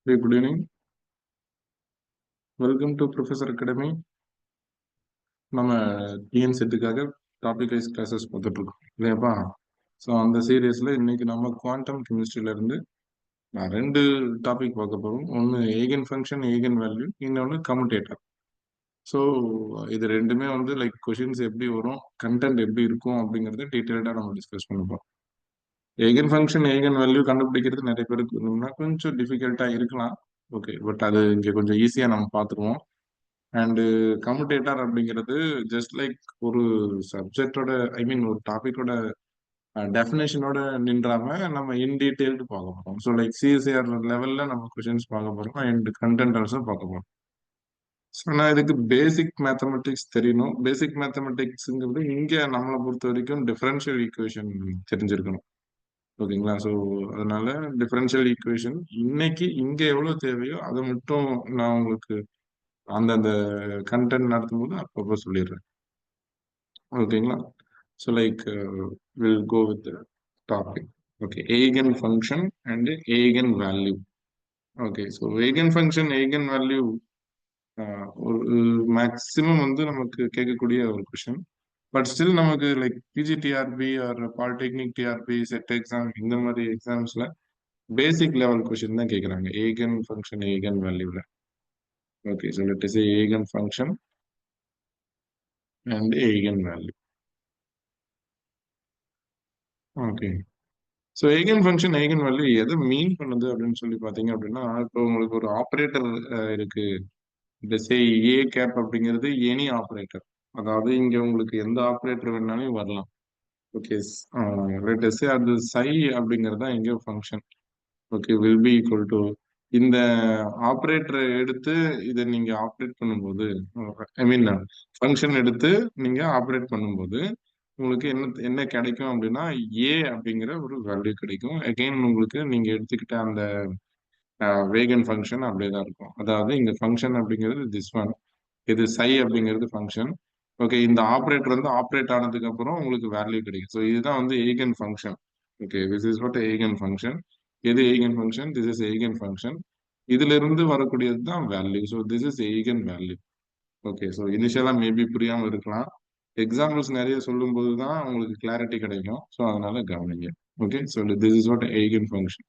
Hey, good evening. Welcome to professor academy. நம்ம TN செட்டுக்காக topic wise classes பார்த்துட்டு இருக்கோம் இல்லையாப்பா? ஸோ அந்த சீரியஸில் இன்னைக்கு நம்ம குவாண்டம் கெமிஸ்ட்ரியில இருந்து நான் ரெண்டு டாபிக் பார்க்க போகிறோம். ஒன்று ஏகன் ஃபங்க்ஷன் ஏகன் வேல்யூ, இன்னொன்று கம்யூட்டேட்டர். ஸோ இது ரெண்டுமே வந்து லைக் கொஷின்ஸ் எப்படி வரும், கண்டென்ட் எப்படி இருக்கும் அப்படிங்கிறத டீட்டெயில்டாக நம்ம டிஸ்கஸ் பண்ணுவோம். ஏகன் ஃபங்க்ஷன் ஏகன் வேல்யூ கண்டுபிடிக்கிறது நிறைய பேருக்கு கொஞ்சம் டிஃபிகல்ட்டாக இருக்கலாம். ஓகே, பட் அது இங்கே கொஞ்சம் ஈஸியாக நம்ம பார்த்துருவோம். அண்டு கம்யூட்டேட்டர் அப்படிங்கிறது ஜஸ்ட் லைக் ஒரு சப்ஜெக்டோட ஒரு டாபிக்கோட டெஃபினேஷனோட நின்றாம நம்ம இன் டீட்டெயில்டு பார்க்க போறோம். ஸோ லைக் சிஎஸ்ஆர் லெவல்ல நம்ம கொஷின்ஸ் பார்க்க போறோம் அண்ட் கண்டென்ட் ஆல்சோ பார்க்க போறோம். ஸோ நான் இதுக்கு பேசிக் மேத்தமெட்டிக்ஸ் தெரியணும். பேசிக் மேத்தமெட்டிக்ஸுங்கிறது இங்கே நம்மளை பொறுத்த வரைக்கும் டிஃபரன்ஷியல் ஈக்குவேஷன் தெரிஞ்சிருக்கணும். ஓகேங்களா? ஸோ அதனால டிஃபரன்ஷியல் ஈக்குவேஷன் இன்னைக்கு இங்கே எவ்வளோ தேவையோ அதை மட்டும் நான் உங்களுக்கு அந்தந்த கண்டென்ட் நடத்தும் போது அப்பப்போ சொல்லிடுறேன். ஓகேங்களா? So like will go with topic. Okay, eigen function and eigen value. Okay, so eigen function eigen value ஒரு மேக்சிமம் வந்து நமக்கு கேட்கக்கூடிய ஒரு கொஷின். பட் ஸ்டில் நமக்கு like PGTRB or polytechnic TRB SET exam இந்த மாதிரி எக்ஸாம்ஸ்ல பேசிக் லெவல் கொஷின் தான் கேட்குறாங்க ஏகன் ஃபங்க்ஷன் ஏகன் வேல்யூல. Okay, so let us eigen function and eigen value. Okay, so eigen function eigen value எதை mean பண்ணுது அப்படின்னு சொல்லி பார்த்தீங்க அப்படின்னா, இப்போ உங்களுக்கு ஒரு ஆப்ரேட்டர் இருக்கு. இந்த சே ஏ கேப் அப்படிங்கிறது எனி ஆப்ரேட்டர். அதாவது இங்க உங்களுக்கு எந்த ஆப்ரேட்டர் வேணாலும் வரலாம். ஓகே, சே அது சை அப்படிங்கிறது தான் இங்க function. Okay, will be equal to இந்த ஆப்ரேட்டரை எடுத்து இதை நீங்க ஆப்ரேட் பண்ணும்போது, ஐ மீன் ஃபங்க்ஷன் எடுத்து நீங்க ஆப்ரேட் பண்ணும்போது உங்களுக்கு என்ன என்ன கிடைக்கும் அப்படின்னா ஏ அப்படிங்கிற ஒரு வேல்யூ கிடைக்கும். அகைன் உங்களுக்கு நீங்க எடுத்துக்கிட்ட அந்த வேகன் ஃபங்க்ஷன் அப்படியே தான் இருக்கும். அதாவது இங்க ஃபங்க்ஷன் அப்படிங்கிறது திஸ் ஒன், இது சை அப்படிங்கிறது ஃபங்க்ஷன். ஓகே, இந்த ஆப்ரேட்டர் வந்து ஆப்ரேட் ஆனதுக்கு அப்புறம் உங்களுக்கு வேல்யூ கிடைக்கும். ஸோ இதுதான் வந்து eigen function. Okay, this is what eigen function. எது eigen function? This is eigen function. இதுல இருந்து வரக்கூடியது தான் value. So this is eigen value. Okay, so initially maybe புரியாம இருக்கலாம். எக்ஸாம்பிள்ஸ் நிறைய சொல்லும்போது தான் உங்களுக்கு கிளாரிட்டி கிடைக்கும். ஸோ அதனால கவனிங்க. Okay, so this is what eigen function.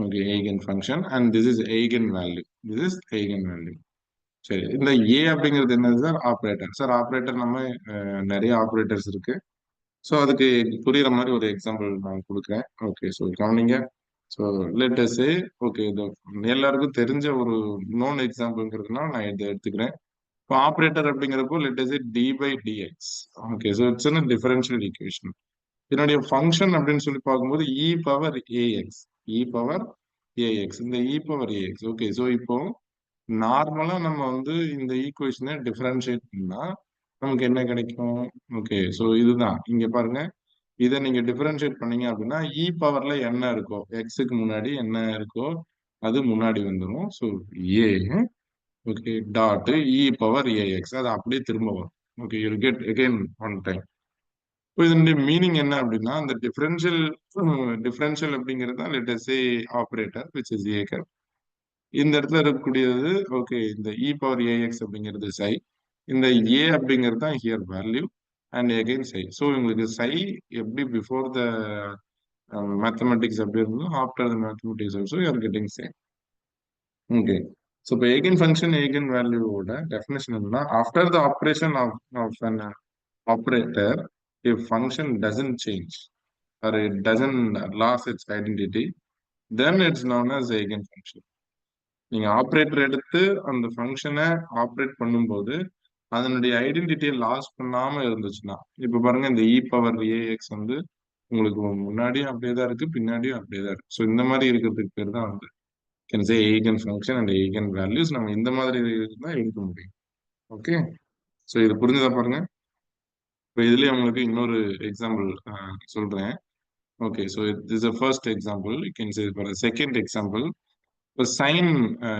Okay, eigen function and this is eigen value. This is eigen value. சரி, இந்த ஏ அப்படிங்கிறது என்னது சார்? ஆப்ரேட்டர். சார் ஆப்ரேட்டர் நம்ம நிறைய ஆப்ரேட்டர்ஸ் இருக்கு. ஸோ அதுக்கு புரியுற மாதிரி ஒரு எக்ஸாம்பிள் நான் கொடுக்குறேன். ஓகே, ஸோ கவனிங்க. ஸோ லெட் அஸ் சே, ஓகே, இது எல்லாருக்கும் தெரிஞ்ச ஒரு நோன் எக்ஸாம்பிள்ங்கிறதுனால நான் இதை எடுத்துக்கிறேன். இப்போ ஆப்ரேட்டர் அப்படிங்கிறப்போ let us say d by dx. Okay, so it's a differential equation. இதனுடைய ஃபங்க்ஷன் அப்படின்னு சொல்லி பார்க்கும்போது e power ax. E power ax, இந்த e power ax. Okay, so இப்போ நார்மலா நம்ம வந்து இந்த ஈக்குவேஷனை டிஃபரன்ஷியேட் பண்ணா நமக்கு என்ன கிடைக்கும்? ஓகே, ஸோ இதுதான் இங்க பாருங்க. இதை நீங்க டிஃபரன்ஷியேட் பண்ணீங்க அப்படின்னா இ பவர்ல என்ன இருக்கோ, எக்ஸுக்கு முன்னாடி என்ன இருக்கோ அது முன்னாடி வந்துடும். So A, okay, that e power ax அது அப்படியே திரும்ப வரும். Okay, you get again one time. இப்போ இதனுடைய மீனிங் என்ன அப்படின்னா, அந்த டிஃபரன்ஷியல் அப்படிங்கிறது தான் let us say operator which is A cap. இந்த இடத்துல இருக்கக்கூடியது ஓகே, இந்த இ பவர் ஏஎக்ஸ் அப்படிங்கிறது சை, இந்த ஏ அப்படிங்கிறது தான் here value and again psi. So உங்களுக்கு சை எப்படி பிஃபோர் த மேத்தமெட்டிக்ஸ் எப்படி இருந்தோ after the mathematics also you are getting psi. Okay, so இப்போ ஏகன் ஃபங்க்ஷன் ஏகன் வேல்யூவோட டெஃபினேஷன் என்னன்னா, after the operation of an operator if function doesn't change or it doesn't lose its identity, then it's known as eigen function. நீங்க operator எடுத்து அந்த ஃபங்க்ஷனை operate பண்ணும்போது அதனுடைய ஐடென்டிட்டியை loss பண்ணாம இருந்துச்சுன்னா, இப்ப பாருங்க இந்த இ பவர் ஏஎக்ஸ் வந்து உங்களுக்கு முன்னாடியும் அப்படியே தான் இருக்கு, பின்னாடியும் அப்படியே தான் இருக்கு. ஸோ இந்த மாதிரி இருக்கிறதுக்கு பேர் தான் வந்து can say eigen function and eigen values. நம்ம இந்த மாதிரி தான் எடுக்க முடியும். ஓகே, ஸோ இது புரிஞ்சதா பாருங்க. இப்போ இதுலயே உங்களுக்கு இன்னொரு எக்ஸாம்பிள் சொல்றேன். Okay, so this is a first example. You can say for a second example, இப்போ சைன்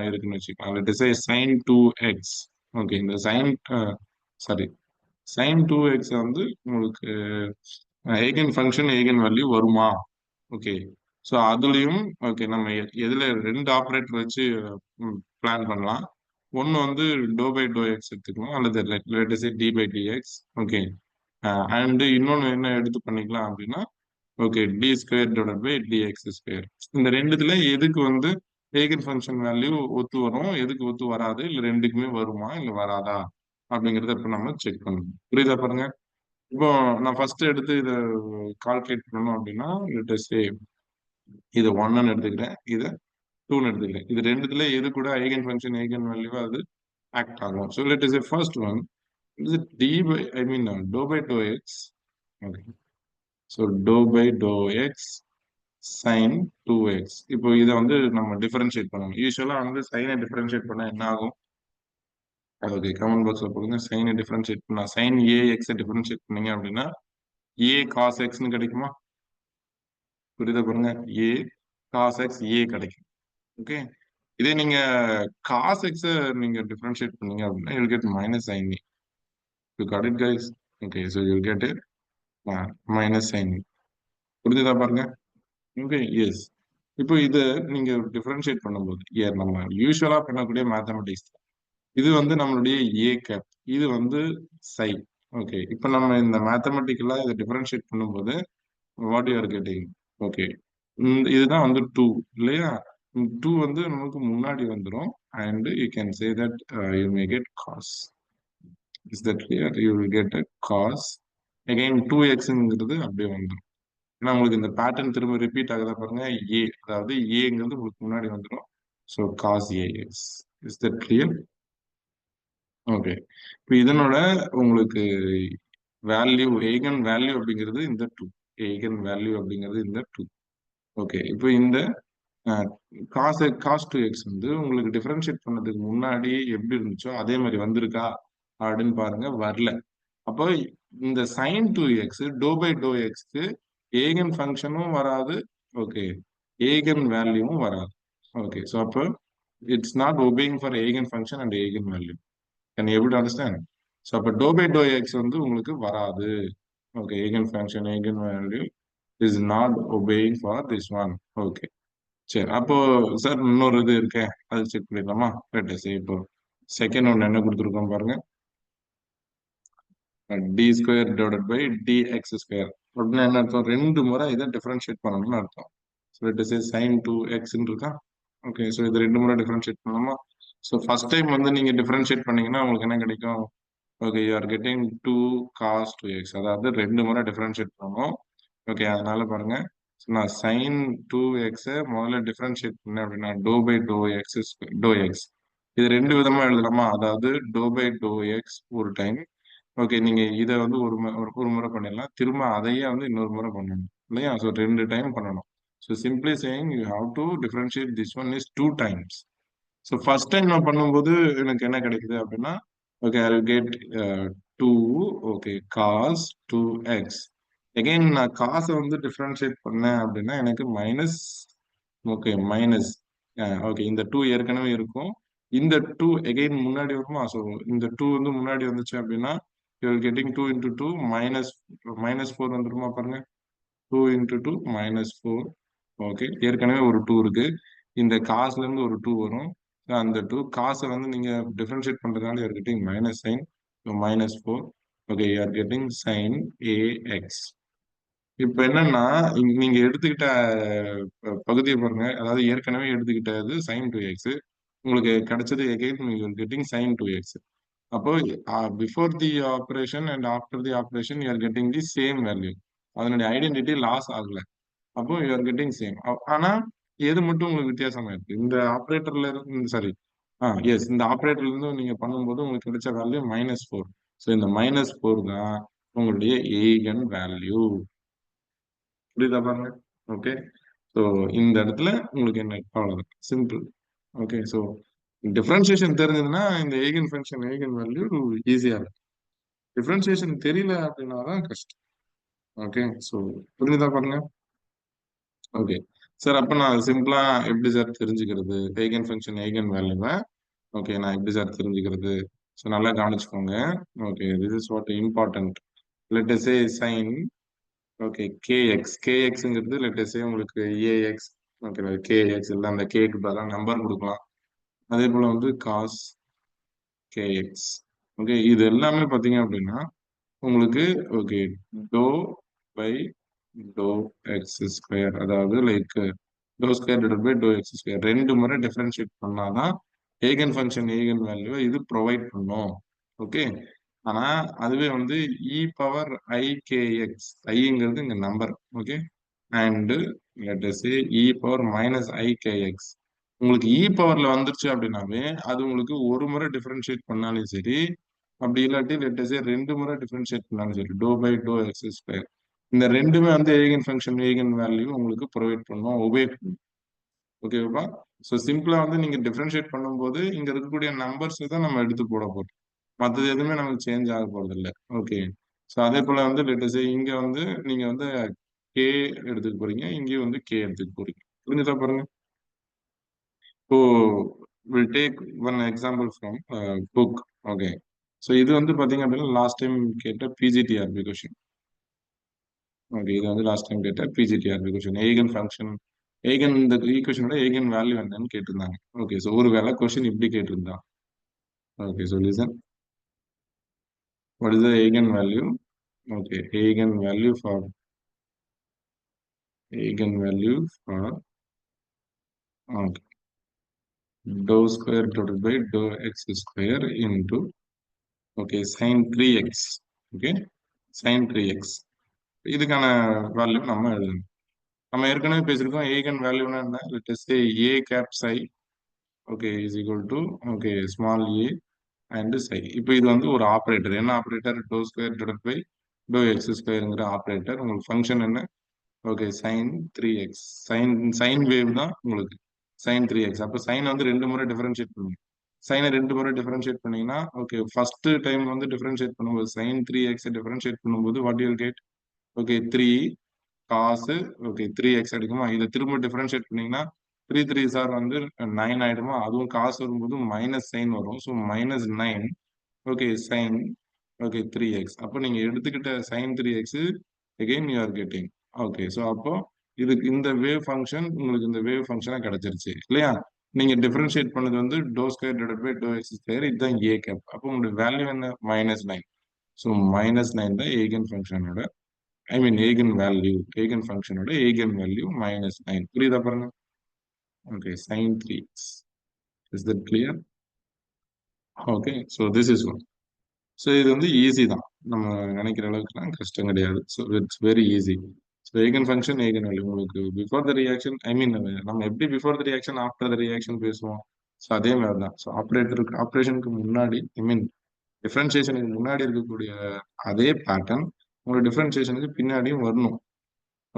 இருக்குன்னு வச்சுக்கலாம். Let say sine 2x. Okay, இந்த சாரி சைன் 2x வந்து உங்களுக்கு ஏகன் ஃபங்க்ஷன் ஏகன் வேல்யூ வருமா? ஓகே, ஸோ அதுலயும் ஓகே நம்ம எதுல ரெண்டு ஆப்ரேட்டர் வச்சு பிளான் பண்ணலாம். ஒன்னு வந்து டோ பை டோ எக்ஸ் எடுத்துக்கலாம், அல்லது லேட்டஸ்ட் d by dx. Okay. And இன்னொன்னு என்ன எடுத்து பண்ணிக்கலாம் அப்படின்னா, okay, d square divide by dx square. இந்த ரெண்டுத்துல எதுக்கு வந்து ஏகன் ஃபங்க்ஷன் வேல்யூ ஒத்து வரும், எதுக்கு ஒத்து வராது, இல்ல ரெண்டுக்குமே வருமா இல்ல வராதா அப்படிங்கறத இப்ப நம்ம செக் பண்ணணும். புரியுதா பாருங்க. இப்போ நான் ஃபர்ஸ்ட் எடுத்து இதை கால்குலேட் பண்ணணும் அப்படின்னா, இது ஒன்னு எடுத்துக்கிறேன், இதை டூன்னு எடுத்துக்கிறேன். இது ரெண்டுத்துல எது கூட ஐகன் ஃபங்க்ஷன் ஐகன் வேல்யூ அது ஆக்ட் ஆகும். So let is first one is it d by I mean dou by dou x. Okay, so dou by dou x sin 2x. இப்போ இதை வந்து நம்ம டிஃபரன்ஷியேட் பண்ணணும். யூஸ்வலா வந்து சைனை டிஃபரன்ஷியேட் பண்ணா என்ன ஆகும்? ஓகே, கமெண்ட் பாக்ஸ்ல போடுங்க. சைனை டிஃபரன்ஷியேட் பண்ணா sin ax டிஃபரன்ஷியேட் பண்ணீங்க அப்படின்னா a cos x ன்னு கிடைக்குமா? புரியுதா பாருங்க, a cos x a கிடைக்கும். ஓகே, இதே நீங்க cos x நீங்க டிஃபரன்ஷியேட் பண்ணீங்க அப்படின்னா you'll get minus sin a. You got it guys? Okay, so you'll get it minus sin a. புரிஞ்சுதா பாருங்க. Okay, yes. இப்போ இதை நீங்க டிஃபரன்ஷியேட் பண்ணும்போது நம்ம யூஸ்வலா பண்ணக்கூடிய மேத்தமெட்டிக்ஸ், இது வந்து நம்மளுடைய ஏ கேப், இது வந்து சை. ஓகே, இப்போ நம்ம இந்த மேத்தமெட்டிக்கலா இதை டிஃபரன்ஷியேட் பண்ணும்போது what you are getting? Okay, இதுதான் வந்து டூ இல்லையா? டூ வந்து நமக்கு முன்னாடி வந்துடும். And you can say that you may get cos. Is that clear? You will get a cos. Again 2xங்கிறது அப்படியே வந்துடும். ஏன்னா உங்களுக்கு இந்த பேட்டர்ன் திரும்ப ரிப்பீட் ஆகுதா பாருங்க. ஏ, அதாவது ஏங்கிறது உங்களுக்கு முன்னாடி வந்துடும். So cos ax. Is that clear? Okay, இப்போ இதனோட உங்களுக்கு வேல்யூ, ஏகன் வேல்யூ அப்படிங்கிறது இந்த டூ. ஏகன் வேல்யூ அப்படிங்கிறது இந்த டூ. ஓகே, இப்போ இந்த காஸ் டூ எக்ஸ் வந்து உங்களுக்கு டிஃபரன்ஷியேட் பண்ணதுக்கு முன்னாடி எப்படி இருந்துச்சோ அதே மாதிரி வந்திருக்கா அப்படின்னு பாருங்க, வரல. அப்போ இந்த sine two x to by dou எக்ஸ்க்கு ஏகன் ஃபங்க்ஷனும் வராது. ஓகே, ஏகன் வேல்யூவும் வராது. ஓகே, ஸோ அப்போ it's not obeying for eigen function and eigen value. Can you able to understand? So அப்போ டோ பை டோ எக்ஸ் வந்து உங்களுக்கு வராது. Okay, eigen function eigen value is not obeying for this one. Okay, சரி. அப்போ sir இன்னொரு இது இருக்கேன், அது செக் பண்ணிடலாமா? சரி, இப்போ செகண்ட் ஒன்று என்ன கொடுத்துருக்கோம் பாருங்க, d square divided by dx square. அப்படின்னா என்ன அர்த்தம்? ரெண்டு முறை இதை டிஃபரன்ஷியேட் பண்ணணும்னு அர்த்தம். So it is sine two எக்ஸ்ன்னு இருக்கா? ஓகே, ஸோ இது ரெண்டு முறை டிஃபரன்ஷியேட் பண்ணணுமா? ஸோ ஃபர்ஸ்ட் டைம் வந்து நீங்க டிஃபரன்ஷியேட் பண்ணீங்கன்னா உங்களுக்கு என்ன கிடைக்கும்? Okay, you are getting two cos two x, அதாவது ரெண்டு முறை டிஃபரன்ஷியேட் பண்ணணும். ஓகே, அதனால பாருங்க, நான் சைன் டூ எக்ஸை முதல்ல டிஃபரன்ஷியேட் பண்ணேன் அப்படின்னா do by to x do x. இது ரெண்டு விதமா எழுதலாமா? அதாவது டோ பை டோ எக்ஸ் ஒரு டைம். ஓகே, நீங்க இதை வந்து ஒரு முறை பண்ணிடலாம், திரும்ப அதையே வந்து இன்னொரு முறை பண்ணணும் இல்லையா? ஸோ ரெண்டு டைம் பண்ணணும். So simply saying you have to differentiate this one is two times. So first time நான் பண்ணும்போது எனக்கு என்ன கிடைக்குது அப்படின்னா, okay, I will get two, okay, cos two x. Again நான் காசை வந்து டிஃபரன்ஷியேட் பண்ணேன் அப்படின்னா எனக்கு மைனஸ், ஓகே, மைனஸ். ஓகே, இந்த டூ ஏற்கனவே இருக்கும், இந்த டூ எகைன் முன்னாடி வருமா? ஸோ இந்த டூ வந்து முன்னாடி வந்துச்சு அப்படின்னா you are getting two into two minus minus four வந்துருமா பாருங்க. Two into two minus four. Okay, ஏற்கனவே ஒரு டூ இருக்கு, இந்த காசுல இருந்து ஒரு டூ வரும். அந்த டூ காசை வந்து நீங்க டிஃபரன்ஷியேட் பண்றதுனால you are getting minus sine minus four. Okay, you are getting sine a x. இப்ப என்னன்னா நீங்க எடுத்துக்கிட்ட பகுதியை பாருங்க, அதாவது ஏற்கனவே எடுத்துக்கிட்டது சைன் டூ எக்ஸ், உங்களுக்கு கிடைச்சது again you getting sine two x. அப்போ before the operation and after the operation you are getting the same value. அதனுடைய ஐடென்டிட்டி லாஸ் ஆகல. அப்போ யூ ஆர் கெட்டிங் சேம். ஆனா எது மட்டும் உங்களுக்கு வித்தியாசமா இருக்கு, இந்த ஆப்ரேட்டர்ல இருந்து, சாரி, எஸ், இந்த ஆப்ரேட்டர்ல இருந்து நீங்க பண்ணும்போது உங்களுக்கு கிடைச்ச வேல்யூ மைனஸ் ஃபோர். ஸோ இந்த மைனஸ் ஃபோர் தான் உங்களுடைய ஏகன் வேல்யூ. புரியுதா பாருங்க? ஓகே, ஸோ இந்த இடத்துல உங்களுக்கு என்ன, அவ்வளவுதான், சிம்பிள். ஓகே, ஸோ டிஃபரன்சியேஷன் தெரிஞ்சதுன்னா இந்த ஏகன் ஃபங்க்ஷன் ஏகன் வேல்யூ ஈஸியா இருக்கும். டிஃபரன்சியேஷன் தெரியல அப்படின்னா தான் கஷ்டம். ஓகே, ஸோ புரியுதா பாருங்க? ஓகே சார், அப்ப நான் சிம்பிளா எப்படி சார் தெரிஞ்சுக்கிறது ஏகன் ஃபங்க்ஷன் ஏகன் வேல்யூவை? ஓகே, நான் எப்படி சார் தெரிஞ்சுக்கிறது? ஸோ நல்லா கவனிச்சுக்கோங்க. Okay, this is what important. Let us say sine okay கேஎக்ஸ்ங்கிறது லெட்டஸ்டே உங்களுக்கு ஏஎக்ஸ். ஓகே கேஎக்ஸ் இல்லை அந்த கேக்கு பதிலாக நம்பர் கொடுக்கலாம். அதே போல வந்து காஸ் கேஎக்ஸ். ஓகே இது எல்லாமே பார்த்தீங்க அப்படின்னா உங்களுக்கு okay dou by to x square, அதாவது like dou square divide by to x square ரெண்டு முறை டிஃபரன்ஷியேட் பண்ணாதான் ஏகன் ஃபங்க்ஷன் ஏகன் வேல்யூ இது ப்ரொவைட் பண்ணும். ஓகே ஆனா அதுவே வந்து இ பவர் ஐ கேஎக்ஸ், ஐங்கிறது இங்க number. Okay and let us say e power minus i kx. உங்களுக்கு இ பவர்ல வந்துருச்சு அப்படின்னாவே அது உங்களுக்கு ஒரு முறை டிஃபரன்ஷியேட் பண்ணாலும் சரி, அப்படி இல்லாட்டி லெட் அஸ் சே ரெண்டு முறை டிஃபரன்ஷியேட் பண்ணாலும் சரி, do by to x square இந்த ரெண்டுமே வந்து ஏகன் ஃபங்க்ஷன் ஏகன் வேல்யூ உங்களுக்கு ப்ரொவைட் பண்ணும், ஒபே பண்ணும். ஓகேவா? ஸோ சிம்பிளா வந்து நீங்க டிஃபரன்ஷியேட் பண்ணும்போது இங்க இருக்கக்கூடிய நம்பர்ஸ் தான் நம்ம எடுத்து போட போறோம். மற்றது எதுவுமே நமக்கு சேஞ்ச் ஆக போறது இல்லை. ஓகே ஸோ அதே போல வந்து லெட்டஸ் இங்க வந்து நீங்க வந்து கே எடுத்துக்க போறீங்க, இங்கேயும் வந்து கே எடுத்துக்க போறீங்க. புரிஞ்சுதா பாருங்க. So will take one example from book. Okay so இது வந்து பாத்தீங்க அப்படின்னா லாஸ்ட் டைம் கேட்ட பிஜிடிஆர்பி கொஸ்டின். ஓகே இது வந்து லாஸ்ட் டைம் கேட்ட பிஜிடிஆர்பி கொஸ்டின். ஏகன் ஃபங்க்ஷன் ஏகன் இந்த ஈக்குவேஷனோட ஏகன் வேல்யூ என்னன்னு கேட்டிருந்தாங்க. ஓகே ஸோ ஒரு வேளை கொஸ்டின் இப்படி கேட்டிருந்தா. Okay so listen, what is the eigenvalue? Okay, eigenvalue for okay, dou square divided by dou x square into okay sin 3x. Okay, sin 3x. இதுக்கான value நம்ம எழுதணும். நம்ம ஏற்கனவே பேசியிருக்கோம் ஏகன் வேல்யூனா என்ன? Let us say a cap psi okay is equal to okay small a and psi. இப்போ இது வந்து ஒரு ஆபரேட்டர். என்ன operator? dou square divided by dou x squareங்கிற ஆபரேட்டர். உங்களுக்கு ஃபங்க்ஷன் என்ன? Okay sine 3x. Sine wave தான் உங்களுக்கு சைன் 3x. அப்போ சைன் வந்து ரெண்டு முறை டிஃபரன்ஷியேட் பண்ணுங்க. சைனை ரெண்டு முறை டிஃபரன்ஷியேட் பண்ணீங்கன்னா ஓகே ஃபர்ஸ்ட் டைம் வந்து டிஃபரன்ஷியேட் பண்ணும்போது சைன் 3x டிஃபரன்ஷியேட் பண்ணும்போது what you get? Okay 3 cos okay 3x அடிக்குமா, இதை திரும்ப டிஃபரன்ஷியேட் பண்ணீங்கன்னா 3 3 சார் வந்து 9 ஆயிடுமா, அதுவும் காசு வரும்போது மைனஸ் சைன் வரும். So -9 okay sine okay 3x. அப்போ நீங்க எடுத்துக்கிட்ட sine 3x again you are getting. Okay so அப்போ இதுக்கு இந்த வேவ் ஃபங்க்ஷன் உங்களுக்கு இந்த வேவ் ஃபங்க்ஷனா கிடைச்சிருச்சு இல்லையா? நீங்க டிஃபரன்ஷியேட் பண்ணது வந்து do square divide by to x square, இதுதான் ஏ கேப். அப்போ உங்களுக்கு வேல்யூ என்ன? -9. ஸோ -9 தான் ஏகன் ஃபங்க்ஷனோட ஐ மீன் ஏகன் வேல்யூ. ஏகன் ஃபங்க்ஷனோட ஏகன் வேல்யூ -9. புரியுதா பாருங்க? Okay sine 3x. Is that clear? Okay so this is one. So இது வந்து ஈஸி தான், நம்ம நினைக்கிற அளவுக்குலாம் கஷ்டம் கிடையாது. So it's very easy. So eigen function eigen value உங்களுக்கு before the reaction I mean நம்ம எப்படி before the reaction after the reaction பேசுவோம். ஸோ அதே மாதிரி தான். ஸோ ஆப்ரேஷனுக்கு முன்னாடி ஐ மீன் டிஃபரன்சியேஷனுக்கு முன்னாடி இருக்கக்கூடிய அதே பேட்டர்ன் உங்களுக்கு டிஃபரன்சியேஷனுக்கு பின்னாடியும் வரணும்.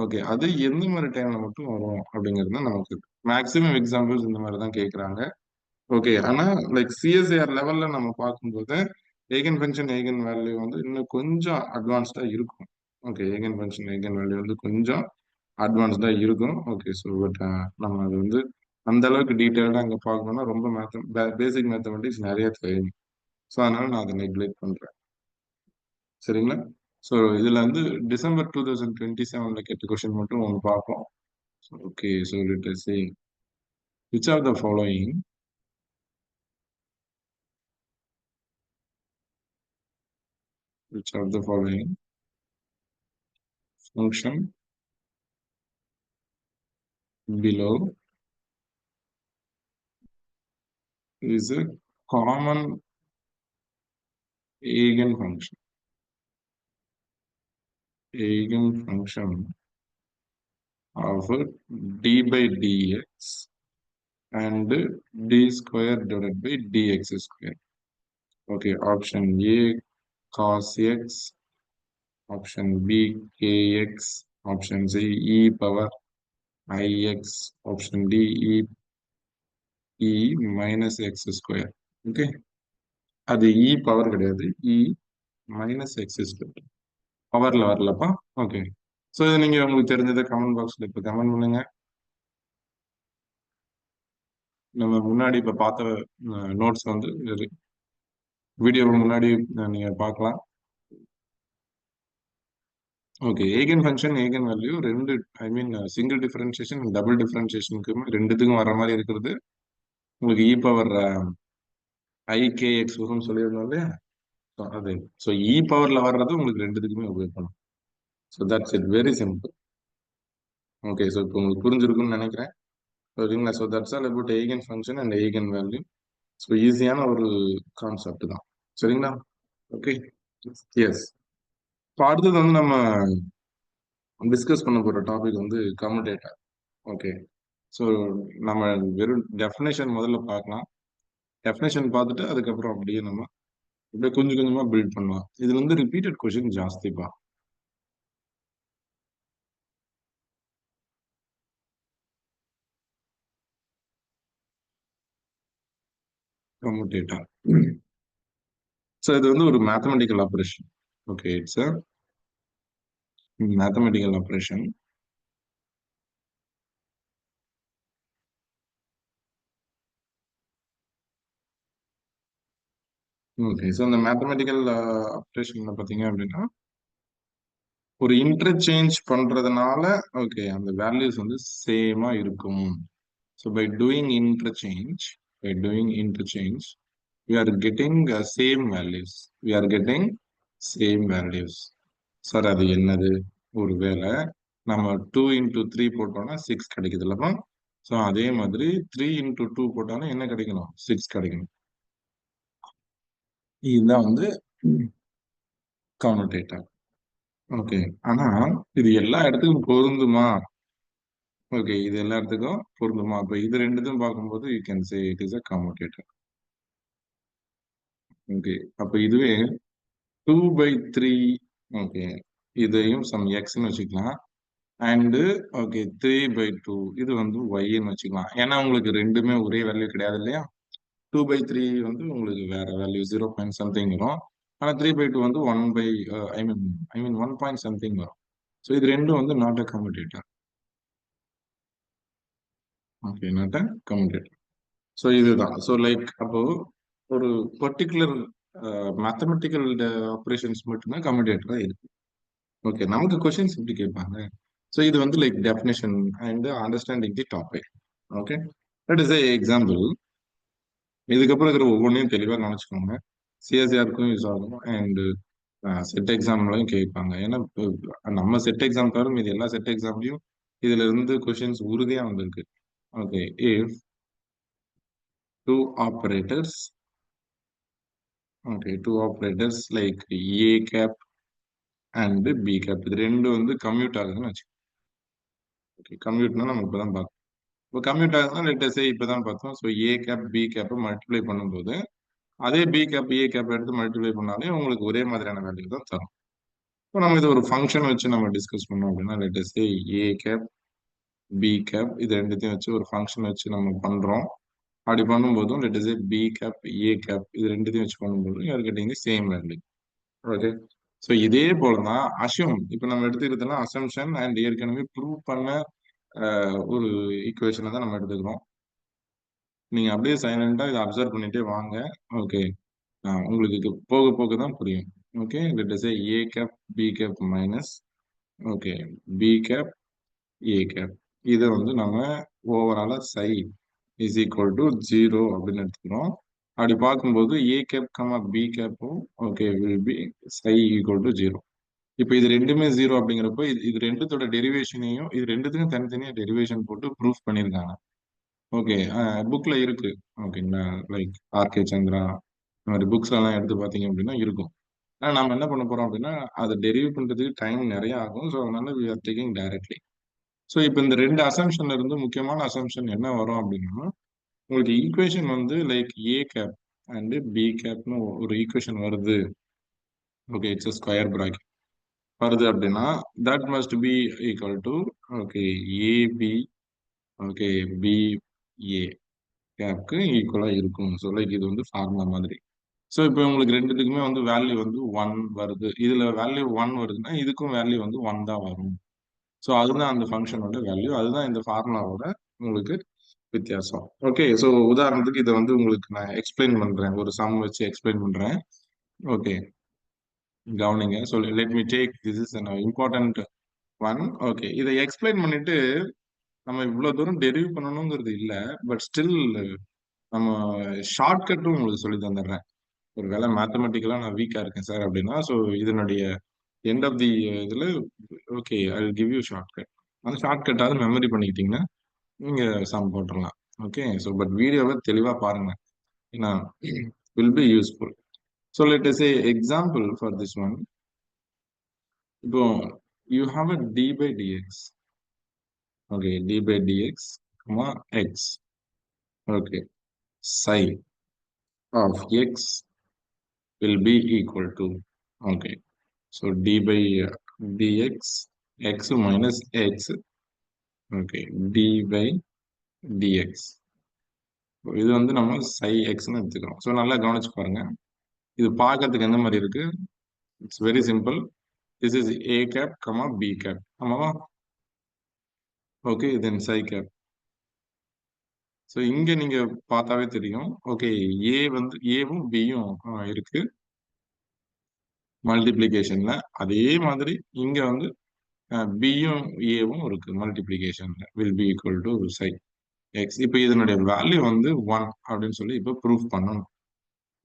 ஓகே அது எந்த மாதிரி டைம்ல மட்டும் வரும் அப்படிங்கிறது தான் நமக்கு மேக்ஸிமம் எக்ஸாம்பிள்ஸ் இந்த மாதிரி தான் கேட்குறாங்க. ஓகே ஆனா லைக் சிஎஸ்ஏஆர் லெவல்ல நம்ம பார்க்கும்போது ஏகன் ஃபங்க்ஷன் ஏகன் வேல்யூ வந்து இன்னும் கொஞ்சம் அட்வான்ஸ்டா இருக்கும். Okay eigen function eigen value வந்து கொஞ்சம் அட்வான்ஸ்டா இருக்கும். ஓகே ஸோ பட் நம்ம அது வந்து அந்த அளவுக்கு டீட்டெயில்டா அங்க பார்க்கணும்னா ரொம்ப பேசிக் மேத்தமெட்டிக்ஸ் நிறைய தெரியும். ஸோ அதனால நான் அதை நெக்லெக்ட் பண்றேன். சரிங்களா? ஸோ இதுல வந்து டிசம்பர் 2027ல கேட்ட கொஸ்டின் மட்டும் ஒன்று பார்ப்போம். Okay so let us say which of the following which of the following function below is a common eigenfunction of d by dx and d square divided by dx square. Okay, option A cos x, option B kx, option C e power ix, option D e minus x square. Okay, அது e power கிடையாது, e minus x square. பவர்ல வரலப்பா. Okay so இதை நீங்க உங்களுக்கு தெரிஞ்சதை comment பாக்ஸ்ல இப்போ கமெண்ட் பண்ணுங்க. நம்ம முன்னாடி இப்போ பார்த்த நோட்ஸ் வந்து வீடியோவுக்கு முன்னாடி நீங்க பார்க்கலாம். Okay, eigen function eigen value ரெண்டு, ஐ மீன் சிங்கிள் டிஃபரன்ஷியேஷன் டபுள் டிஃபரன்ஷியேஷனுக்கு ரெண்டுத்துக்கும் வர மாதிரி இருக்கிறது உங்களுக்கு இ பவர் ஐகேஎக்ஸ் வரும்னு சொல்லியிருந்தோம் இல்லையா? So, அது ஸோ இ பவர்ல வர்றது உங்களுக்கு ரெண்டுத்துக்குமே உபயோகப்படும். So that's it, very simple. Okay, so இப்போ உங்களுக்கு புரிஞ்சிருக்கும்னு நினைக்கிறேன். சரிங்களா? So that's all about eigen function and eigen value. So ஈஸியான ஒரு கான்செப்ட் தான். சரிங்களா? Okay, yes. இப்போ அடுத்தது வந்து நம்ம டிஸ்கஸ் பண்ண போற டாபிக் வந்து கம்யூட்டேட்டர். ஓகே, ஸோ நம்ம வெறும் டெஃபினேஷன் முதல்ல பார்க்கலாம். டெஃபினேஷன் பார்த்துட்டு அதுக்கப்புறம் அப்படியே நம்ம அப்படியே கொஞ்சம் கொஞ்சமா பில்ட் பண்ணலாம். இதுல வந்து ரிப்பீட்டட் கொஸ்டின் ஜாஸ்திப்பா. கம்யூட்டேட்டர். ஸோ இது வந்து ஒரு mathematical operation. Okay, it's a mathematical operation. Okay, so இந்த மேத்தமெட்டிக்கல் ஆப்ரேஷன்ல பார்த்தீங்க அப்படின்னா ஒரு இன்டர்சேஞ்ச் பண்றதுனால ஓகே அந்த வேல்யூஸ் வந்து சேமா இருக்கும். So by doing interchange we are getting same values. We are getting same values. Sir அது என்னது? ஒருவேளை நம்ம 2 into 3 போட்டோம்னா 6 கிடைக்குது இல்லப்பா? ஸோ அதே மாதிரி 3 into 2 போட்டாலும் என்ன கிடைக்கணும்? 6 கிடைக்கணும். இதுதான் வந்து கம்யூட்டேட்டர். ஓகே, ஆனா இது எல்லா இடத்துக்கும் பொருந்துமா? ஓகே, இது எல்லா இடத்துக்கும் பொருந்துமா? அப்ப இது ரெண்டுத்தையும் பார்க்கும்போது you can say it is a commutator. Okay, அப்ப இதுவே 2/3, ஓகே, இதையும் சம் எக்ஸ்ன்னு வச்சுக்கலாம். அண்டு ஓகே 3/2 இது வந்து ஒய்ன்னு வச்சுக்கலாம். ஏன்னா உங்களுக்கு ரெண்டுமே ஒரே வேல்யூ கிடையாது இல்லையா? 2/3 வந்து உங்களுக்கு வேற வேல்யூ 0 பாயிண்ட் சம்திங் வரும். ஆனா 3/2 வந்து 1 by I mean 1 point something வரும். ஸோ இது ரெண்டும் வந்து not a commutator. Okay, not a commutator. So இதுதான். ஸோ லைக் அப்போ ஒரு பர்டிகுலர் மேத்தமெட்டிக்கல் ஆப்ரேஷன்ஸ் மட்டும்தான் கம்யூட்டேட்டரா இருக்கு. ஓகே, நமக்கு கொஸ்டின்ஸ் எப்படி கேட்பாங்க? ஸோ இது வந்து like definition and understanding the topic. Okay, that is a example. இதுக்கப்புறம் இருக்கிற ஒவ்வொன்றையும் தெளிவாக நினச்சிக்கோங்க. சிஎஸ்ஆருக்கும் யூஸ் ஆகும் அண்ட் செட் எக்ஸாம்லையும் கேட்பாங்க. ஏன்னா நம்ம செட் எக்ஸாம் தவிர மீது எல்லா செட் எக்ஸாம்லையும் இதுல இருந்து கொஸ்டின்ஸ் உறுதியா வந்திருக்கு. Okay, if two operators, okay two operators like A cap and B cap இது ரெண்டு வந்து கம்யூட் ஆகுதுன்னு வச்சுக்கோங்க. ஓகே, கம்யூட்னா நம்ம இப்பதான் பார்த்தோம். இப்போ கம்யூட் ஆகுதுன்னா லெட்டஸே இப்பதான் பார்த்தோம். ஸோ ஏ கேப் பி கேப்பை மல்டிப்ளை பண்ணும்போது அதே பி கேப் ஏ கேப் எடுத்து மல்டிப்ளை பண்ணாலே உங்களுக்கு ஒரே மாதிரியான வேல்யூ தான் தரும். இப்போ நம்ம இது ஒரு ஃபங்க்ஷன் வச்சு நம்ம டிஸ்கஸ் பண்ணோம் அப்படின்னா லெட்டஸே ஏ கேப் பி கேப் இது ரெண்டுத்தையும் வச்சு ஒரு ஃபங்க்ஷன் வச்சு நம்ம பண்றோம். அப்படி பண்ணும்போதும் லெட்டஸே பி கேப் ஏ கேப் இது ரெண்டுத்தையும் வச்சு பண்ணும்போது you are getting the same value. Okay, so இதே போலதான் அசியூம் இப்போ நம்ம எடுத்துக்கிறதுனா அசம்ஷன் அண்ட் ஏற்கனவே ப்ரூவ் பண்ண ஒரு ஈக்குவேஷனை தான் நம்ம எடுத்துக்கிறோம். நீங்க அப்படியே சைலண்டா இதை அப்சர்வ் பண்ணிட்டே வாங்க. ஓகே, உங்களுக்கு இது போக போக தான் புரியும். Okay, let us say a cap b cap minus okay b cap A cap இதை வந்து நம்ம ஓவராலா சை இஸ் ஈக்குவல் டு 0 அப்படின்னு எடுத்துக்கிறோம். அப்படி பார்க்கும்போது ஏ கேப் கமா பி கேப்பும் okay will be psi equal to 0. இப்போ இது ரெண்டுமே 0 அப்படிங்கிறப்போ இது ரெண்டுத்தோட டெரிவேஷனையும் இது ரெண்டுத்துக்கும் தனித்தனியா டெரிவேஷன் போட்டு ப்ரூஃப் பண்ணியிருக்காங்க. ஓகே, புக்ல இருக்கு. ஓகேங்களா, லைக் ஆர்கே சந்திரா இந்த மாதிரி புக்ஸ்ல எல்லாம் எடுத்து பார்த்தீங்க அப்படின்னா இருக்கும். ஆனா நாம என்ன பண்ண போறோம் அப்படின்னா அதை டெரிவ் பண்றதுக்கு டைம் நிறைய ஆகும். ஸோ அதனால we are taking directly. So இப்போ இந்த ரெண்டு அசம்ஷன்ல இருந்து முக்கியமான அசம்ஷன் என்ன வரும் அப்படின்னா உங்களுக்கு ஈக்குவேஷன் வந்து like A cap and b கேப்னு ஒரு ஈக்குவேஷன் வருது. ஓகே, இட்ஸ் ஸ்கொயர் பிராக்கெட் வருது அப்படின்னா that must be equal to okay ab okay b a கேப்க்கு ஈக்குவலா இருக்கும். ஸோ லைக் இது வந்து ஃபார்முலா மாதிரி. ஸோ இப்போ உங்களுக்கு ரெண்டுத்துக்குமே வந்து வேல்யூ வந்து 1 வருது. இதுல வேல்யூ 1 வருதுன்னா இதுக்கும் வேல்யூ வந்து 1 தான் வரும். ஸோ அதுதான் அந்த ஃபங்க்ஷனோட வேல்யூ. அதுதான் இந்த ஃபார்முலாவோட உங்களுக்கு வித்தியாசம். ஓகே, ஸோ உதாரணத்துக்கு இதை வந்து உங்களுக்கு நான் எக்ஸ்பிளைன் பண்றேன். ஒரு சம் வச்சு எக்ஸ்பிளைன் பண்றேன். ஓகே, கவனிங்க. So let me take this is an important one. Okay, இதை எக்ஸ்பிளைன் பண்ணிட்டு நம்ம இவ்வளவு தூரம் டெரிவ் பண்ணணுங்கிறது இல்ல. பட் ஸ்டில் நம்ம ஷார்ட்கட்டும் உங்களுக்கு சொல்லி தந்துடுறேன். ஒரு வேளை மேத்தமெட்டிக்கலா நான் வீக்கா இருக்கேன் சார் அப்படின்னா, ஸோ இதனுடைய எண்ட் ஆஃப் தி இதுல okay I will give you shortcut. அந்த ஷார்ட்கட்டாவது மெமரி பண்ணிக்கிட்டீங்கன்னா நீங்க சம் போட்டுடலாம். ஓகே, ஸோ பட் வீடியோவை தெளிவா பாருங்க. ஏன்னா will be useful. So let us say example for this one. இப்போ you have a d by dx. Okay, d by dx x. Okay, psi of x will be equal to, okay, so d by dx, x minus x, okay, d by dx. இது வந்து நம்ம psi xன்னு எடுத்துக்கிறோம். So நல்லா கவனிச்சு பாருங்க. இது பார்க்கறதுக்கு எந்த மாதிரி இருக்கு? It's very simple. This is a cap comma b cap. ஆமாவா? Okay, then psi cap. So இங்க நீங்க பார்த்தாவே தெரியும். ஓகே, a வந்து ஏவும் பியும் இருக்கு மல்டிப்ளிகேஷன்ல. அதே மாதிரி இங்க வந்து பியும் ஏவும் இருக்கு மல்டிப்ளிகேஷன்ல. Will be equal to psi x. இப்போ இதனுடைய வேல்யூ வந்து 1 அப்படின்னு சொல்லி இப்போ ப்ரூஃப் பண்ணணும்.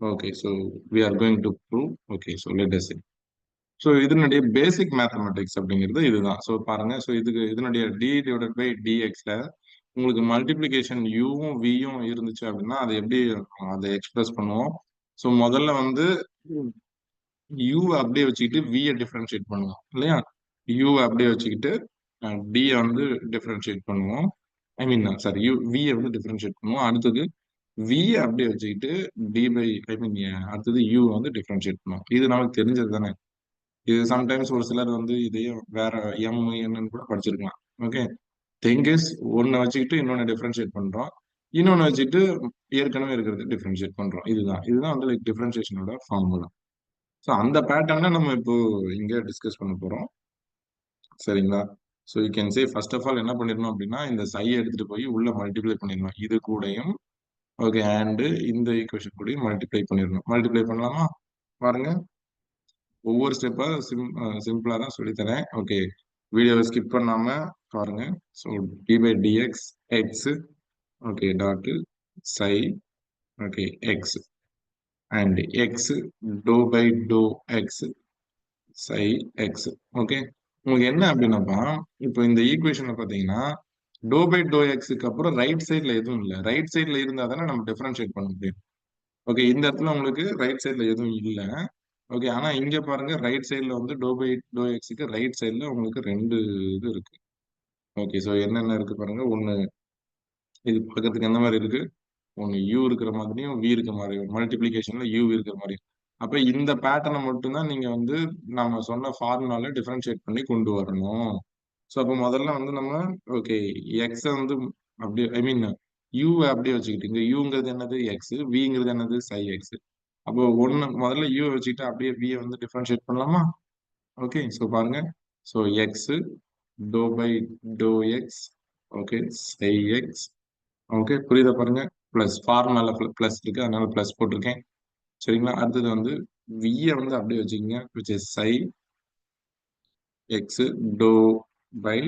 Okay, so we are going to prove. Okay, so let us see. So இதனுடைய பேசிக் மேத்தமெட்டிக்ஸ் அப்படிங்கிறது இதுதான். ஸோ பாருங்க, ஸோ இதுக்கு இதனுடைய டி டிவைடட் பை டிஎக்ஸ்ல உங்களுக்கு மல்டிப்ளிகேஷன் யூவும் வியும் இருந்துச்சு அப்படின்னா அதை எப்படி அதை எக்ஸ்பிரஸ் பண்ணுவோம்? ஸோ முதல்ல வந்து யூ அப்படியே வச்சுக்கிட்டு வியை டிஃபரன்ஷியேட் பண்ணுவோம் இல்லையா? யூ அப்படியே வச்சுக்கிட்டு டி வந்து டிஃபரன்ஷியேட் பண்ணுவோம். ஐ மீன் சாரி, யூ வி வந்து டிஃபரன்ஷியேட் பண்ணுவோம். அடுத்தது வி அப்படியே வச்சுக்கிட்டு டி பை ஐ மீன் அடுத்தது யூ வந்து டிஃபரன்ஷியேட் பண்ணுவோம். இது நமக்கு தெரிஞ்சது தானே. இது சம்டைம்ஸ் ஒரு சிலர் வந்து இதையும் வேற எம் என்னன்னு கூட படிச்சிருக்கலாம். ஓகே, திங் இஸ் ஒன்னு வச்சுக்கிட்டு இன்னொன்னு டிஃபரன்ஷியேட் பண்றோம், இன்னொன்னு வச்சுட்டு ஏற்கனவே இருக்கிறது டிஃபரன்ஷியேட் பண்றோம். இதுதான் வந்து லைக் டிஃபரன்ஷியேஷனோட ஃபார்முலா. ஸோ அந்த பேட்டர்னை நம்ம இப்போ இங்க டிஸ்கஸ் பண்ண போறோம். சரிங்களா? So you can say first of all என்ன பண்ணிடணும் அப்படின்னா இந்த சை எடுத்துட்டு போய் உள்ள மல்டிப்ளை பண்ணிடணும். இது கூடயும் ஓகே அண்ட் இந்த ஈக்குவேஷன் கூடயும் மல்டிப்ளை பண்ணிடணும். மல்டிப்ளை பண்ணலாமா? பாருங்க, ஒவ்வொரு ஸ்டெப்பா சிம்பிளா தான் சொல்லித்தரேன். ஓகே, வீடியோவை ஸ்கிப் பண்ணாம பாருங்க. So d by dx x, okay, dot psi, okay, x and x to by to x psi x. Okay, உங்களுக்கு என்ன அப்படின்னாப்பா, இப்போ இந்த ஈக்குவேஷன்ல பாத்தீங்கன்னா டோ பை டோ எக்ஸுக்கு அப்புறம் ரைட் சைட்ல எதுவும் இல்லை. ரைட் சைட்ல இருந்தா தானே நம்ம டிஃபரன்ஷியேட் பண்ண முடியும். ஓகே, இந்த இடத்துல உங்களுக்கு ரைட் சைட்ல எதுவும் இல்லை. ஓகே, ஆனா இங்க பாருங்க ரைட் சைட்ல வந்து டோ பை டோ எக்ஸுக்கு ரைட் சைட்ல உங்களுக்கு ரெண்டு இது இருக்கு. ஓகே, ஸோ என்னென்ன இருக்கு பாருங்க. ஒன்னு இது பக்கத்துக்கு எந்த மாதிரி இருக்கு? ஒன்னு யூ இருக்கிற மாதிரியும் வி இருக்கிற மாதிரியும், மல்டிபிளிகேஷன்ல யூ இருக்கிற மாதிரி. அப்ப இந்த பேட்டர்னை மட்டும்தான் நீங்க வந்து நம்ம சொன்ன ஃபார்முலால டிஃபரன்ஷியேட் பண்ணி கொண்டு வரணும். ஸோ அப்போ முதல்ல வந்து நம்ம ஓகே எக்ஸ வந்து அப்படியே ஐ மீன் யூ அப்படியே வச்சுக்கிட்டு இங்க யூங்கிறது என்னது எக்ஸ், விங்கிறது என்னது சை எக்ஸ். அப்போ ஒன்னு முதல்ல யூ வச்சுக்கிட்டு அப்படியே வி வந்து டிஃபரன்ஷியேட் பண்ணலாமா? ஓகே, ஸோ பாருங்க. So x to by to x, okay, psi x. Okay, புரியுதா பாருங்க. பிளஸ் ஃபார்முலால பிளஸ் இருக்கு, அதனால பிளஸ் போட்டிருக்கேன். சரிங்களா? அடுத்தது வந்து விய வந்து அப்படியே வச்சுக்கோங்க, which is psi x to by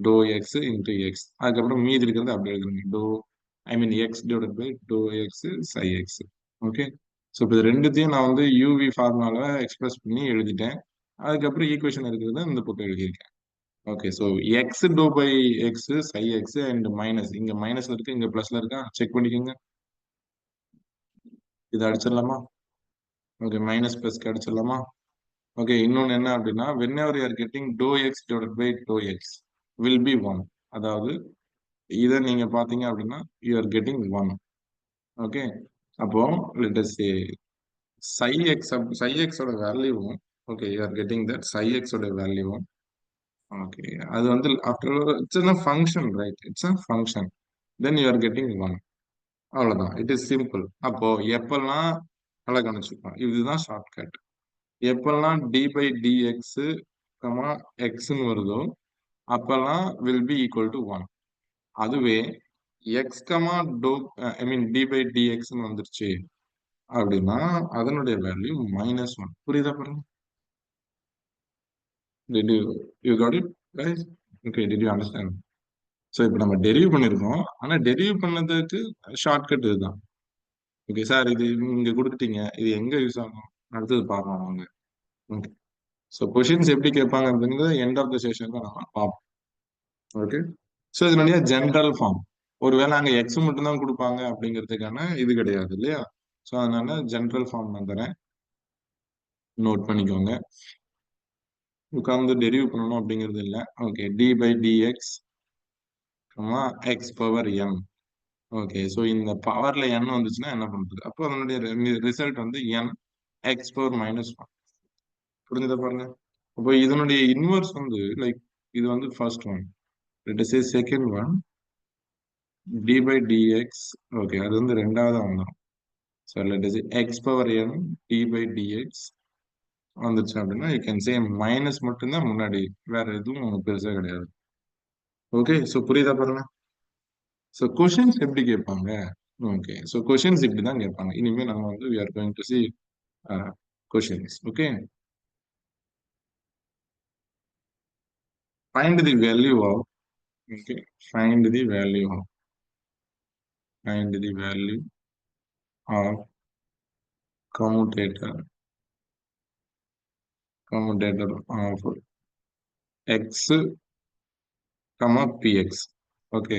to x into x. அதுக்கப்புறம் மீதி இருக்கிறது அப்படியே எழுதுங்க. Do I mean x divided by to x psi x. Okay, so இப்போ இது ரெண்டுத்தையும் நான் வந்து யூவி ஃபார்முலால எக்ஸ்பிரஸ் பண்ணி எழுதிட்டேன். அதுக்கப்புறம் ஈக்குவேஷன் இருக்கிறத இந்த பக்கம் எழுதியிருக்கேன். Okay, so x to by x psi x and minus, இங்க மைனஸ்ல இருக்கு இங்க பிளஸ்ல இருக்கா, செக் பண்ணிக்கோங்க. இதை அடிச்சிடலாமா? ஓகே, மைனஸ் பிளஸ்க்கு அடிச்சிடலாமா? ஓகே, இன்னொன்னு என்ன அப்படின்னா whenever you are getting dou x divided by dou x will be 1. அதாவது இதை நீங்க பாத்தீங்க அப்படின்னா you are getting 1. ஓகே, அப்போ let us say psi x ஓட வேல்யூவும் okay you are getting that psi x ஓட வேல்யூவும் ஓகே அது வந்து after it's a function right, it's a function, then you are getting 1. அவ்வளவுதான், இட் இஸ் சிம்பிள். அப்போ எப்பெல்லாம் நல்லா கவனிச்சுப்போம், இதுதான் ஷார்ட்கட். எப்பெல்லாம் டி பை டிஎக்ஸ் கமா எக்ஸ்ன்னு வருதோ அப்பெல்லாம் வில் பி ஈக்குவல் டு 1. அதுவே எக்ஸ் கமா டோ ஐ மீன் டி பை டிஎக்ஸ்ன்னு வந்துருச்சு அப்படின்னா அதனுடைய வேல்யூ -1. புரியுதா பாருங்க? Did you got it, guys? Okay, did you understand? So இப்போ நம்ம டெரிவ் பண்ணியிருக்கோம். ஆனா டெரிவ் பண்ணதுக்கு ஷார்ட்கட் இதுதான். ஓகே சார், இது இங்க குடுத்துட்டீங்க. இது எங்க யூஸ் ஆகும்? அடுத்தது பார்க்கலாம் வாங்க. ஓகே. ஸோ கொஷின்ஸ் எப்படி கேட்பாங்க அப்படிங்கிறது எண்ட் ஆஃப் த செஷன்ல நம்ம பார்ப்போம். ஓகே. ஸோ இதனுடைய ஜென்ரல் ஃபார்ம். ஒருவேளை அங்க எக்ஸ் மட்டும் தான் கொடுப்பாங்க அப்படிங்கிறதுக்கான இது கிடையாது இல்லையா? ஸோ அதனால ஜென்ரல் ஃபார்ம் நான் தரேன். நோட் பண்ணிக்கோங்க. உட்கார்ந்து டெரிவ் பண்ணணும் அப்படிங்கிறது இல்லை. Okay, d by dx x power n. Okay, so இந்த பவர்ல n வந்துச்சுன்னா என்ன பண்றது? அப்போ அதனுடைய ரிசல்ட் வந்து n x power minus one. புரிஞ்சதை பாருங்க. அப்போ இதனுடைய இன்வர்ஸ் வந்து லைக் இது வந்து first one. Let us say second one d by dx. Okay, அது வந்து ரெண்டாவது வந்துடும். So let us say x power n d by dx வந்துச்சு அப்படின்னா யூ கேன் சே மைனஸ் மட்டும்தான் முன்னாடி, வேற எதுவும் பெருசா கிடையாது. ஓகே, ஸோ புரியுதா பாருங்க. ஸோ கொஷின்ஸ் எப்படி கேட்பாங்க? ஓகே, ஸோ கொஷின்ஸ் இப்படி தான் கேட்பாங்க. இனிமேல் நம்ம வந்து we are going to see questions. Okay, find the value of. Okay, find the value of. Find the value of commutator. Commutator of x, px. Okay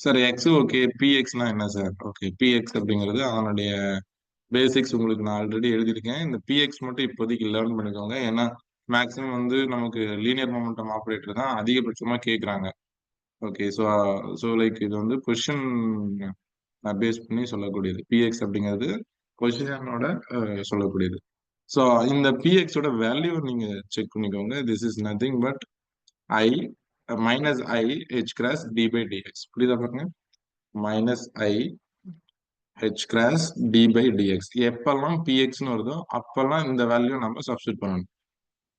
sir, x okay, பிஎக்ஸ்னா என்ன sir? Okay, px அப்படிங்கிறது அதனுடைய basics உங்களுக்கு நான் already எழுதியிருக்கேன். இந்த px மட்டும் இப்போதைக்கு லேர்ன் பண்ணிக்கோங்க. ஏன்னா மேக்ஸிமம் வந்து நமக்கு லீனியர் மொமெண்டம் ஆப்ரேட்டர் தான் அதிகபட்சமா கேட்குறாங்க. ஓகே, ஸோ லைக் இது வந்து கொஷின் பேஸ் பண்ணி சொல்லக்கூடியது. பிஎக்ஸ் அப்படிங்கிறது பொசிஷனோட சொல்லக்கூடியது. ஸோ இந்த பிஎக்ஸோட வேல்யூ நீங்க செக் பண்ணிக்கோங்க. This is nothing but i minus I h cross d by d x. புரியுதா பாருங்க? Minus I h cross d by d x. எப்பெல்லாம் பிஎக்ஸ்னு வருதோ அப்பெல்லாம் இந்த வேல்யூ நம்ம சப்ஸ்டியூட் பண்ணணும்.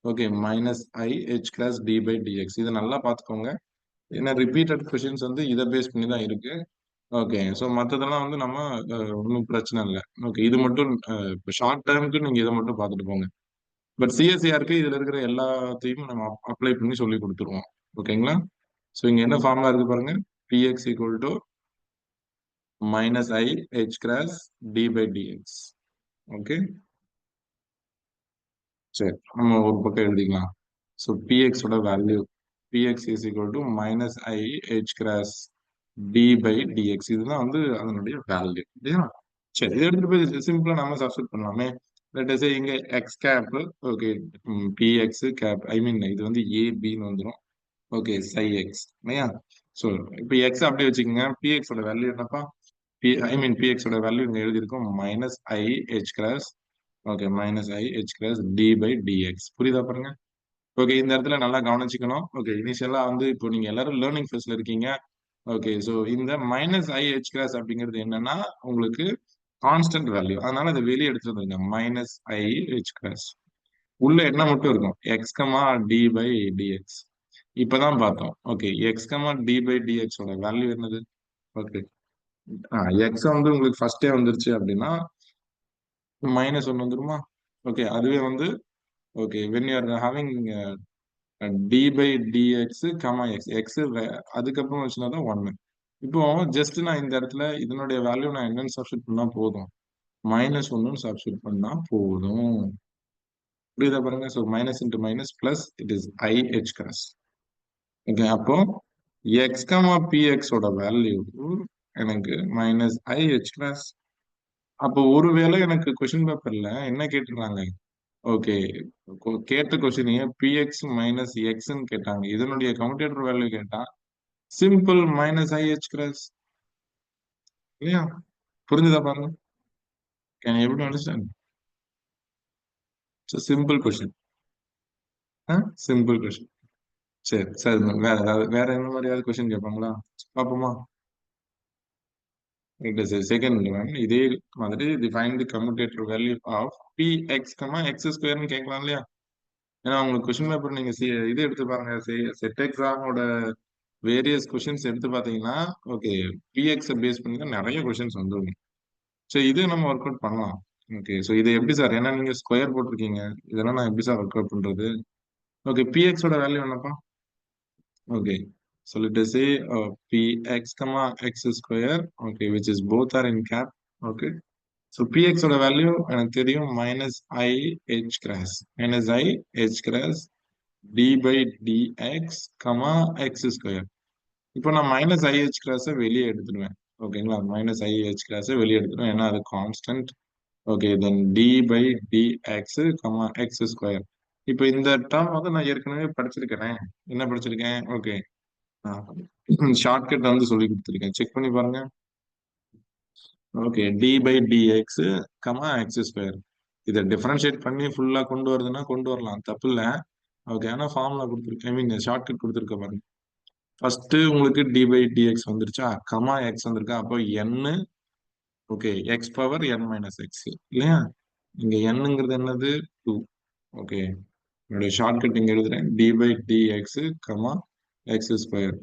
Okay, minus I h cross d by d x. இதை நல்லா பார்த்துக்கோங்க. ஏன்னா ரிப்பீட்டட் கொஷின்ஸ் வந்து இதை பேஸ் பண்ணி தான் இருக்கு. ஓகே, ஸோ மற்றதெல்லாம் வந்து நம்ம ஒன்றும் பிரச்சனை இல்லை. ஓகே, இது மட்டும் இப்போ ஷார்ட் டேர்முக்கு நீங்கள் இதை மட்டும் பார்த்துட்டு போங்க. பட் சிஎஸ்சிஆருக்கு இதில் இருக்கிற எல்லாத்தையும் நம்ம அப்ளை பண்ணி சொல்லி கொடுத்துருவோம். ஓகேங்களா? ஸோ இங்கே என்ன ஃபார்முலா இருக்கு பாருங்க. Px equal to minus I h cross d by dx. Okay, சரி, நம்ம ஒரு பக்கம் எழுதிக்கலாம். ஸோ பிஎக்ஸோட value px is equal to minus I h cross d by dx. இதுதான் வந்து அதனுடைய வேல்யூ இல்லையா? சரி, இதை எடுத்துட்டு போய் சிம்பிளா நம்ம சப்ஸ்டிட் பண்ணலாமே. லெட் அஸ் சே இங்க x cap. Okay, px cap I mean இது வந்து ஏபின்னு வந்துடும். ஓகே, சை எக்ஸ் இல்லையா? ஸோ இப்போ எக்ஸ் அப்படியே வச்சுக்கோங்க. பிஎக்ஸோட வேல்யூ என்னப்பா? ஐ மீன் பிஎக்ஸோட வேல்யூ இங்க எழுதியிருக்கோம் minus I h cross. Okay, minus I h cross d by d x. புரியுதா பாருங்க? ஓகே, இந்த இடத்துல நல்லா கவனிச்சுக்கணும். ஓகே, இனிஷியலா வந்து இப்போ நீங்க எல்லாரும் லேர்னிங் ஃபேஸ்ல இருக்கீங்க. ஓகே, ஸோ இந்த மைனஸ் ஐ ஹெச் கிராஸ் அப்படிங்கிறது என்னன்னா உங்களுக்கு கான்ஸ்டன்ட் வேல்யூ. அதனால அதை வெளியே எடுத்துட்டு வந்துருங்க. மைனஸ் ஐ ஹெச் கிராஸ் உள்ள என்ன மட்டும் இருக்கும்? X comma d by d x. இப்பதான் பார்த்தோம். Okay, x comma d by d x ஓட வேல்யூ என்னது? ஓகே, எக்ஸ் வந்து உங்களுக்கு ஃபர்ஸ்டே வந்துருச்சு அப்படின்னா மைனஸ் ஒன்று வந்துருமா? ஓகே, அதுவே வந்து okay when you are having d by d x comma x, x அதுக்கப்புறம் வச்சுனா தான் ஒன்னு. இப்போ ஜஸ்ட் நான் இந்த இடத்துல இதனுடைய வேல்யூ நான் என்னன்னு சப்ஸ்டிட் பண்ணா போதும்? மைனஸ் ஒன்னு சப்ஸ்டிட் பண்ணா போதும். புரியுதா பாருங்க? So minus into minus plus it is I h cross. Okay, அப்போ எக்ஸ் கமா பிஎக்ஸ் ஓட வேல்யூ எனக்கு மைனஸ் ஐ ஹெச் கிராஸ். அப்போ ஒருவேளை எனக்கு கொஸ்டின் பேப்பர்ல என்ன கேட்டுறாங்க? ஓகே, கேட்ட கொஸ்டினையே பிஎக்ஸ் மைனஸ் எக்ஸ்ன்னு கேட்டாங்க. இதனுடைய கம்யூட்டேட்டர் வேல்யூ கேட்டா சிம்பிள் மைனஸ் ஐ ஹெச் கிராஸ் இல்லையா? புரிஞ்சுதா பாருங்க? Can you able to understand? It's simple question. Simple question. சரி சரி, வேற ஏதாவது வேற எந்த மாதிரியாவது கொஸ்டின் கேட்பாங்களா? பாப்போமா? செகண்ட் ஒன் இதே மாதிரி define the commutator value of p x comma x ஸ்கொயர்னு கேட்கலாம் இல்லையா? ஏன்னா உங்களுக்கு கொஸ்டின் பேப்பர் நீங்க இது எடுத்து பாருங்க. செட் எக்ஸாமோட வேரியஸ் கொஸ்டின்ஸ் எடுத்து பாத்தீங்கன்னா ஓகே பிஎக்ஸ் பேஸ் பண்ணி தான் நிறைய கொஸ்டின்ஸ் வந்துடும். ஸோ இது நம்ம ஒர்க் அவுட் பண்ணலாம். ஓகே, ஸோ இது எப்படி சார்? ஏன்னா நீங்க ஸ்கொயர் போட்டிருக்கீங்க, இதெல்லாம் நான் எப்படி சார் ஒர்க் அவுட் பண்றது? ஓகே, px ஓட வேல்யூ என்னப்பா? Okay, so let us say px comma x square, okay, which is both are in cap. Okay, so px ஓட வேல்யூ எனக்கு தெரியும் minus I h cross, minus I h cross d by d x comma x square. இப்போ நான் minus IH கிராஸை வெளியே எடுத்துடுவேன். ஓகேங்களா, minus IH கிராஸை வெளியே எடுத்துடுவேன் ஏன்னா அது constant. Okay, then d by d x comma x square. இப்போ இந்த டேர்ம் வந்து நான் ஏற்கனவே படிச்சிருக்கிறேன். என்ன படிச்சிருக்கேன்? ஓகே, ஷார்ட்கட் வந்து சொல்லி கொடுத்துருக்கேன், செக் பண்ணி பாருங்க. Okay, d by d x comma x square. இதை டிஃபரன்ஷியேட் பண்ணி ஃபுல்லா கொண்டு வருதுன்னா கொண்டு வரலாம், தப்பு இல்லை. ஓகே, ஆனா ஃபார்முலா கொடுத்துருக்கேன், ஐ மீன் ஷார்ட்கட் கொடுத்துருக்க பாருங்க. ஃபர்ஸ்ட் உங்களுக்கு டி பை டிஎக்ஸ் வந்துருச்சா, கமா எக்ஸ் வந்திருக்கா, அப்போ என். ஓகே, எக்ஸ் பவர் என் மைனஸ் எக்ஸ் இல்லையா? இங்க என்னங்கிறது என்னது? 2. ஓகே, என்னுடைய ஷார்ட்கட் இங்க எழுதுறேன், d by d x comma x square.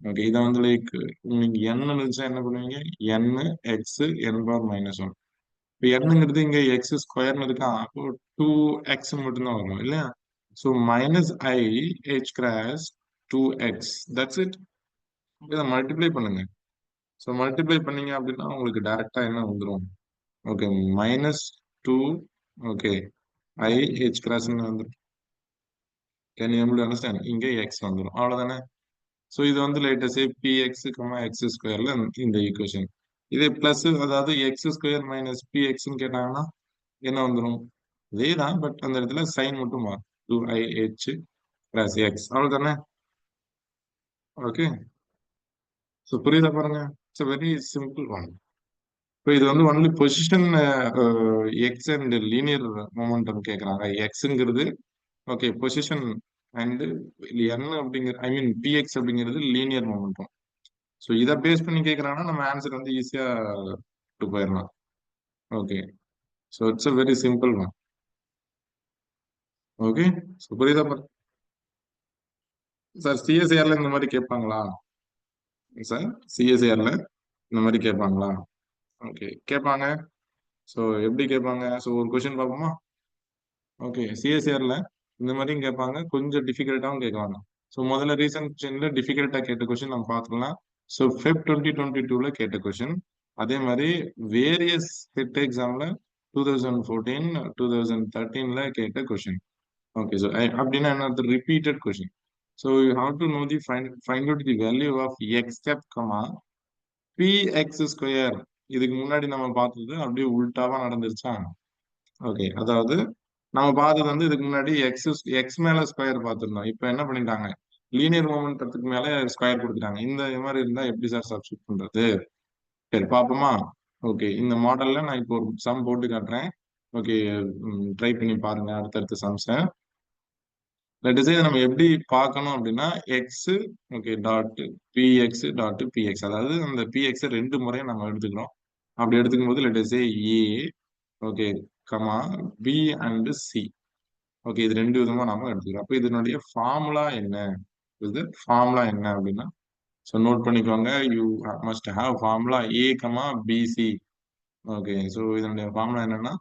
Okay, இதை வந்து லைக் நீங்க என் இருந்துச்சா என்ன பண்ணுவீங்க? N x n power minus 1. இப்போ என்னங்கிறது இங்க எக்ஸ் ஸ்கொயர்னு இருக்கா, அப்போ 2x மட்டும்தான் வரும் இல்லையா? So minus I h cross 2x, that's it. இதை மல்டிப்ளை பண்ணுங்க. ஸோ மல்டிப்ளை பண்ணீங்க அப்படின்னா உங்களுக்கு டைரக்டா என்ன வந்துடும்? Okay, minus 2. Okay, I h கிராஸ்ன்னு வந்துடும். Can you able to understand? இங்க எக்ஸ் வந்துடும், அவ்வளவுதானே. ஸோ இது வந்து latest p x comma x ஸ்கொயர்ல இந்த ஈக்குவேஷன். இதே பிளஸ், அதாவது எக்ஸ் ஸ்கொயர் மைனஸ் பி எக்ஸ்ன்னு கேட்டாங்கன்னா என்ன வந்துடும்? இதே தான், பட் அந்த இடத்துல சைன் மட்டும் மாறும். 2IH பிளஸ் எக்ஸ், அவ்வளவுதானே. ஓகே, ஸோ புரியுதா பாருங்க? It's very simple one. இப்போ இது வந்து only position X and linear momentum கேட்குறாங்க. எக்ஸுங்கிறது ஓகே பொசிஷன் அண்ட் என் அப்படிங்கிற, ஐ மீன் பிஎக்ஸ் அப்படிங்கிறது லீனியர் மொமெண்டம். ஸோ இதை பேஸ் பண்ணி கேட்குறாங்கன்னா நம்ம ஆன்சர் வந்து ஈஸியா போயிடலாம். Okay, so it's a very simple one. Okay, so புரியுதா சார்? சிஎஸ்ஏஆர்ல இந்த மாதிரி கேட்பாங்களா சார்? சிஎஸ்ஏஆர்ல இந்த மாதிரி கேட்பாங்களா? ஓகே, கேட்பாங்க. ஸோ எப்படி கேட்பாங்க? ஸோ ஒரு கொஸ்டின் பார்ப்போமா? ஓகே, சிஎஸ்ஆர்ல இந்த மாதிரியும் கேட்பாங்க, கொஞ்சம் டிஃபிகல்ட்டாகவும் கேட்குவாங்க. ஸோ முதல்ல ரீசன்ட் கொஸ்டின்ல டிஃபிகல்ட்டா கேட்ட கொஸ்டின் நம்ம பார்த்துக்கலாம். ஸோ ஃபெப் 2022ல கேட்ட கொஸ்டின். அதே மாதிரி வேரியஸ் ஹிட் எக்ஸாம்ல 2014 2013ல கேட்ட கொஸ்டின். ஓகே, ஸோ அப்படின்னா என்ன? Repeated question. So you have to know the find out the value of x cap comma p x square. இதுக்கு முன்னாடி நம்ம பார்த்தது அப்படியே உல்டாவா நடந்துருச்சா? ஓகே, அதாவது நம்ம பார்த்தது வந்து இதுக்கு முன்னாடி எக்ஸ் மேல ஸ்கொயர் பார்த்துருந்தோம். இப்போ என்ன பண்ணிட்டாங்க? லீனியர் மொமெண்டத்துக்கு மேல ஸ்கொயர் கொடுத்துட்டாங்க. இந்த மாதிரி இருந்தா எப்படி சார் சப்ஸ்டிட் பண்றது? சரி பார்ப்போமா? ஓகே, இந்த மாடல்ல நான் இப்போ ஒரு சம் போட்டு காட்டுறேன். ஓகே, ட்ரை பண்ணி பாருங்க அடுத்தடுத்த சம்ஸை. லெட் சே நம்ம எப்படி பார்க்கணும் அப்படின்னா x okay dot p x dot p x, அதாவது அந்த பிஎக்ஸ் ரெண்டு முறையும் நம்ம எடுத்துக்கிறோம். அப்படி எடுத்துக்கும் போது let say A okay comma B and C. Okay, இது ரெண்டு விதமா நாம எடுத்துக்கிறோம். அப்போ இதனுடைய ஃபார்முலா என்ன? இது ஃபார்முலா என்ன அப்படின்னா, ஸோ நோட் பண்ணிக்கோங்க, you must have formula A comma B C. Okay, so இதனுடைய ஃபார்முலா என்னன்னா,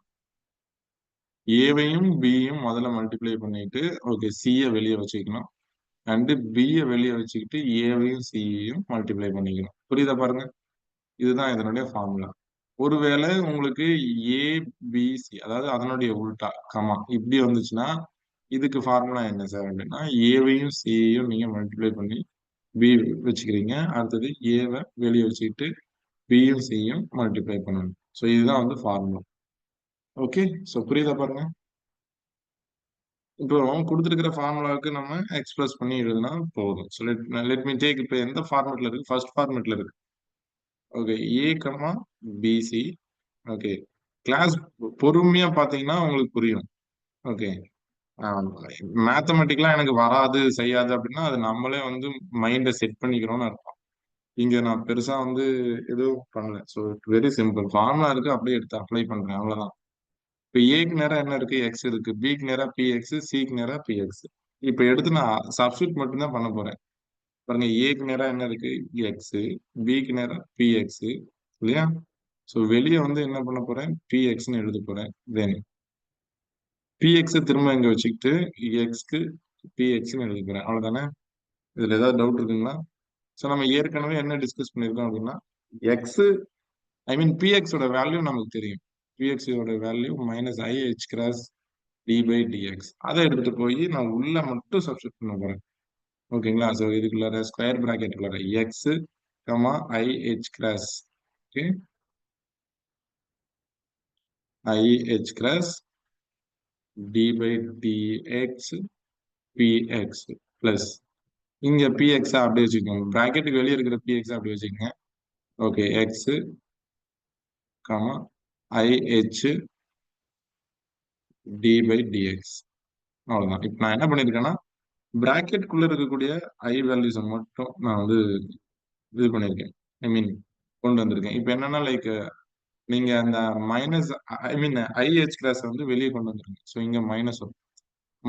ஏவையும் பியும் முதல்ல மல்டிப்ளை பண்ணிட்டு ஓகே சியை வெளியே வச்சுக்கணும், அண்டு பியை வெளியே வச்சுக்கிட்டு ஏவையும் சியையும் மல்டிப்ளை பண்ணிக்கணும். புரியுதா பாருங்க? இதுதான் இதனுடைய ஃபார்முலா. ஒருவேளை உங்களுக்கு ஏபிசி, அதாவது அதனுடைய உல்டா கமா இப்படி வந்துச்சுன்னா இதுக்கு ஃபார்முலா என்ன சார் அப்படின்னா, ஏவையும் சியையும் நீங்க மல்டிப்ளை பண்ணி பி வச்சுக்கிறீங்க, அடுத்தது ஏவை வெளியே வச்சுக்கிட்டு பியும் சியும் மல்டிப்ளை பண்ணணும். ஸோ இதுதான் வந்து ஃபார்முலா. ஓகே, ஸோ புரியுதா பாருங்க? இப்போ கொடுத்துருக்கிற ஃபார்முலாவுக்கு நம்ம எக்ஸ்பிரஸ் பண்ணி எழுதுனா போதும். ஸோ லெட் மீ டேக், இப்போ எந்த ஃபார்மேட்ல இருக்கு? ஃபர்ஸ்ட் ஃபார்மேட்ல இருக்கு. ஓகே, ஏ கமா பிசி. ஓகே, கிளாஸ் பொறுமையா பாத்தீங்கன்னா உங்களுக்கு புரியும். ஓகே, மேத்தமெட்டிக்கலா எனக்கு வராது செய்யாது அப்படின்னா அது நம்மளே வந்து மைண்டை செட் பண்ணிக்கிறோம்னு அர்த்தம். இங்க நான் பெருசா வந்து எதுவும் பண்ணல. ஸோ வெரி சிம்பிள், ஃபார்முலா இருக்கு அப்படியே எடுத்து அப்ளை பண்றேன், அவ்வளவுதான். இப்போ ஏக்கு நேரம் என்ன இருக்கு? எக்ஸ் இருக்கு. பிக்கு நேரம் பிஎக்ஸ், சிக்கு நேரம் பிஎக்ஸ். இப்போ எடுத்து நான் சப்ஸ்டியூட் மட்டும்தான் பண்ண போறேன். பாருங்க, ஏக்கு நேரம் என்ன இருக்கு? எக்ஸ். பிக்கு நேரம் பிஎக்ஸ் இல்லையா? ஸோ வெளியே வந்து என்ன பண்ண போறேன்? பிஎக்ஸ்ன்னு எழுத போறேன். தென் பிஎக்ஸ் திரும்ப இங்க வச்சுக்கிட்டு எக்ஸ்க்கு பிஎக்ஸ்ன்னு எழுதிக்கிறேன். அவ்வளவுதானே? இதுல ஏதாவது டவுட் இருக்குங்களா? ஸோ நம்ம ஏற்கனவே என்ன டிஸ்கஸ் பண்ணியிருக்கோம் அப்படின்னா, எக்ஸ் ஐ மீன் பிஎக்ஸோட வேல்யூ நமக்கு தெரியும். பிஎக்ஸோட value minus i h cross d by dx. அதை எடுத்துட்டு போய் நான் உள்ள மட்டும் சப்ஸ்டிட் பண்ண போறேன். ஓகேங்களா? ஸோ இதுக்குள்ளார ஸ்கொயர் பிராக்கெட்டுக்குள்ளார x comma i h cross, okay, i h cross d by dx px plus இங்க பிஎக்ஸ் அப்படியே வச்சுக்கோங்க. பிராக்கெட்டுக்கு வெளியே இருக்கிற பிஎக்ஸ் அப்படி வச்சுக்கோங்க. Okay, x comma i h d by dx. அவ்வளவுதான். இப்போ நான் என்ன பண்ணிருக்கேன்னா, பிராக்கெட்டுக்குள்ள இருக்கக்கூடிய ஐ வேல்யூஸை மட்டும் நான் வந்து இது பண்ணிருக்கேன். ஐ மீன் கொண்டு வந்திருக்கேன். இப்போ என்னன்னா லைக் நீங்க அந்த மைனஸ் ஐ மீன் ஐஹெச் கிளாஸ் வந்து வெளியே கொண்டு வந்துருங்க. ஸோ இங்க மைனஸ் வரும்.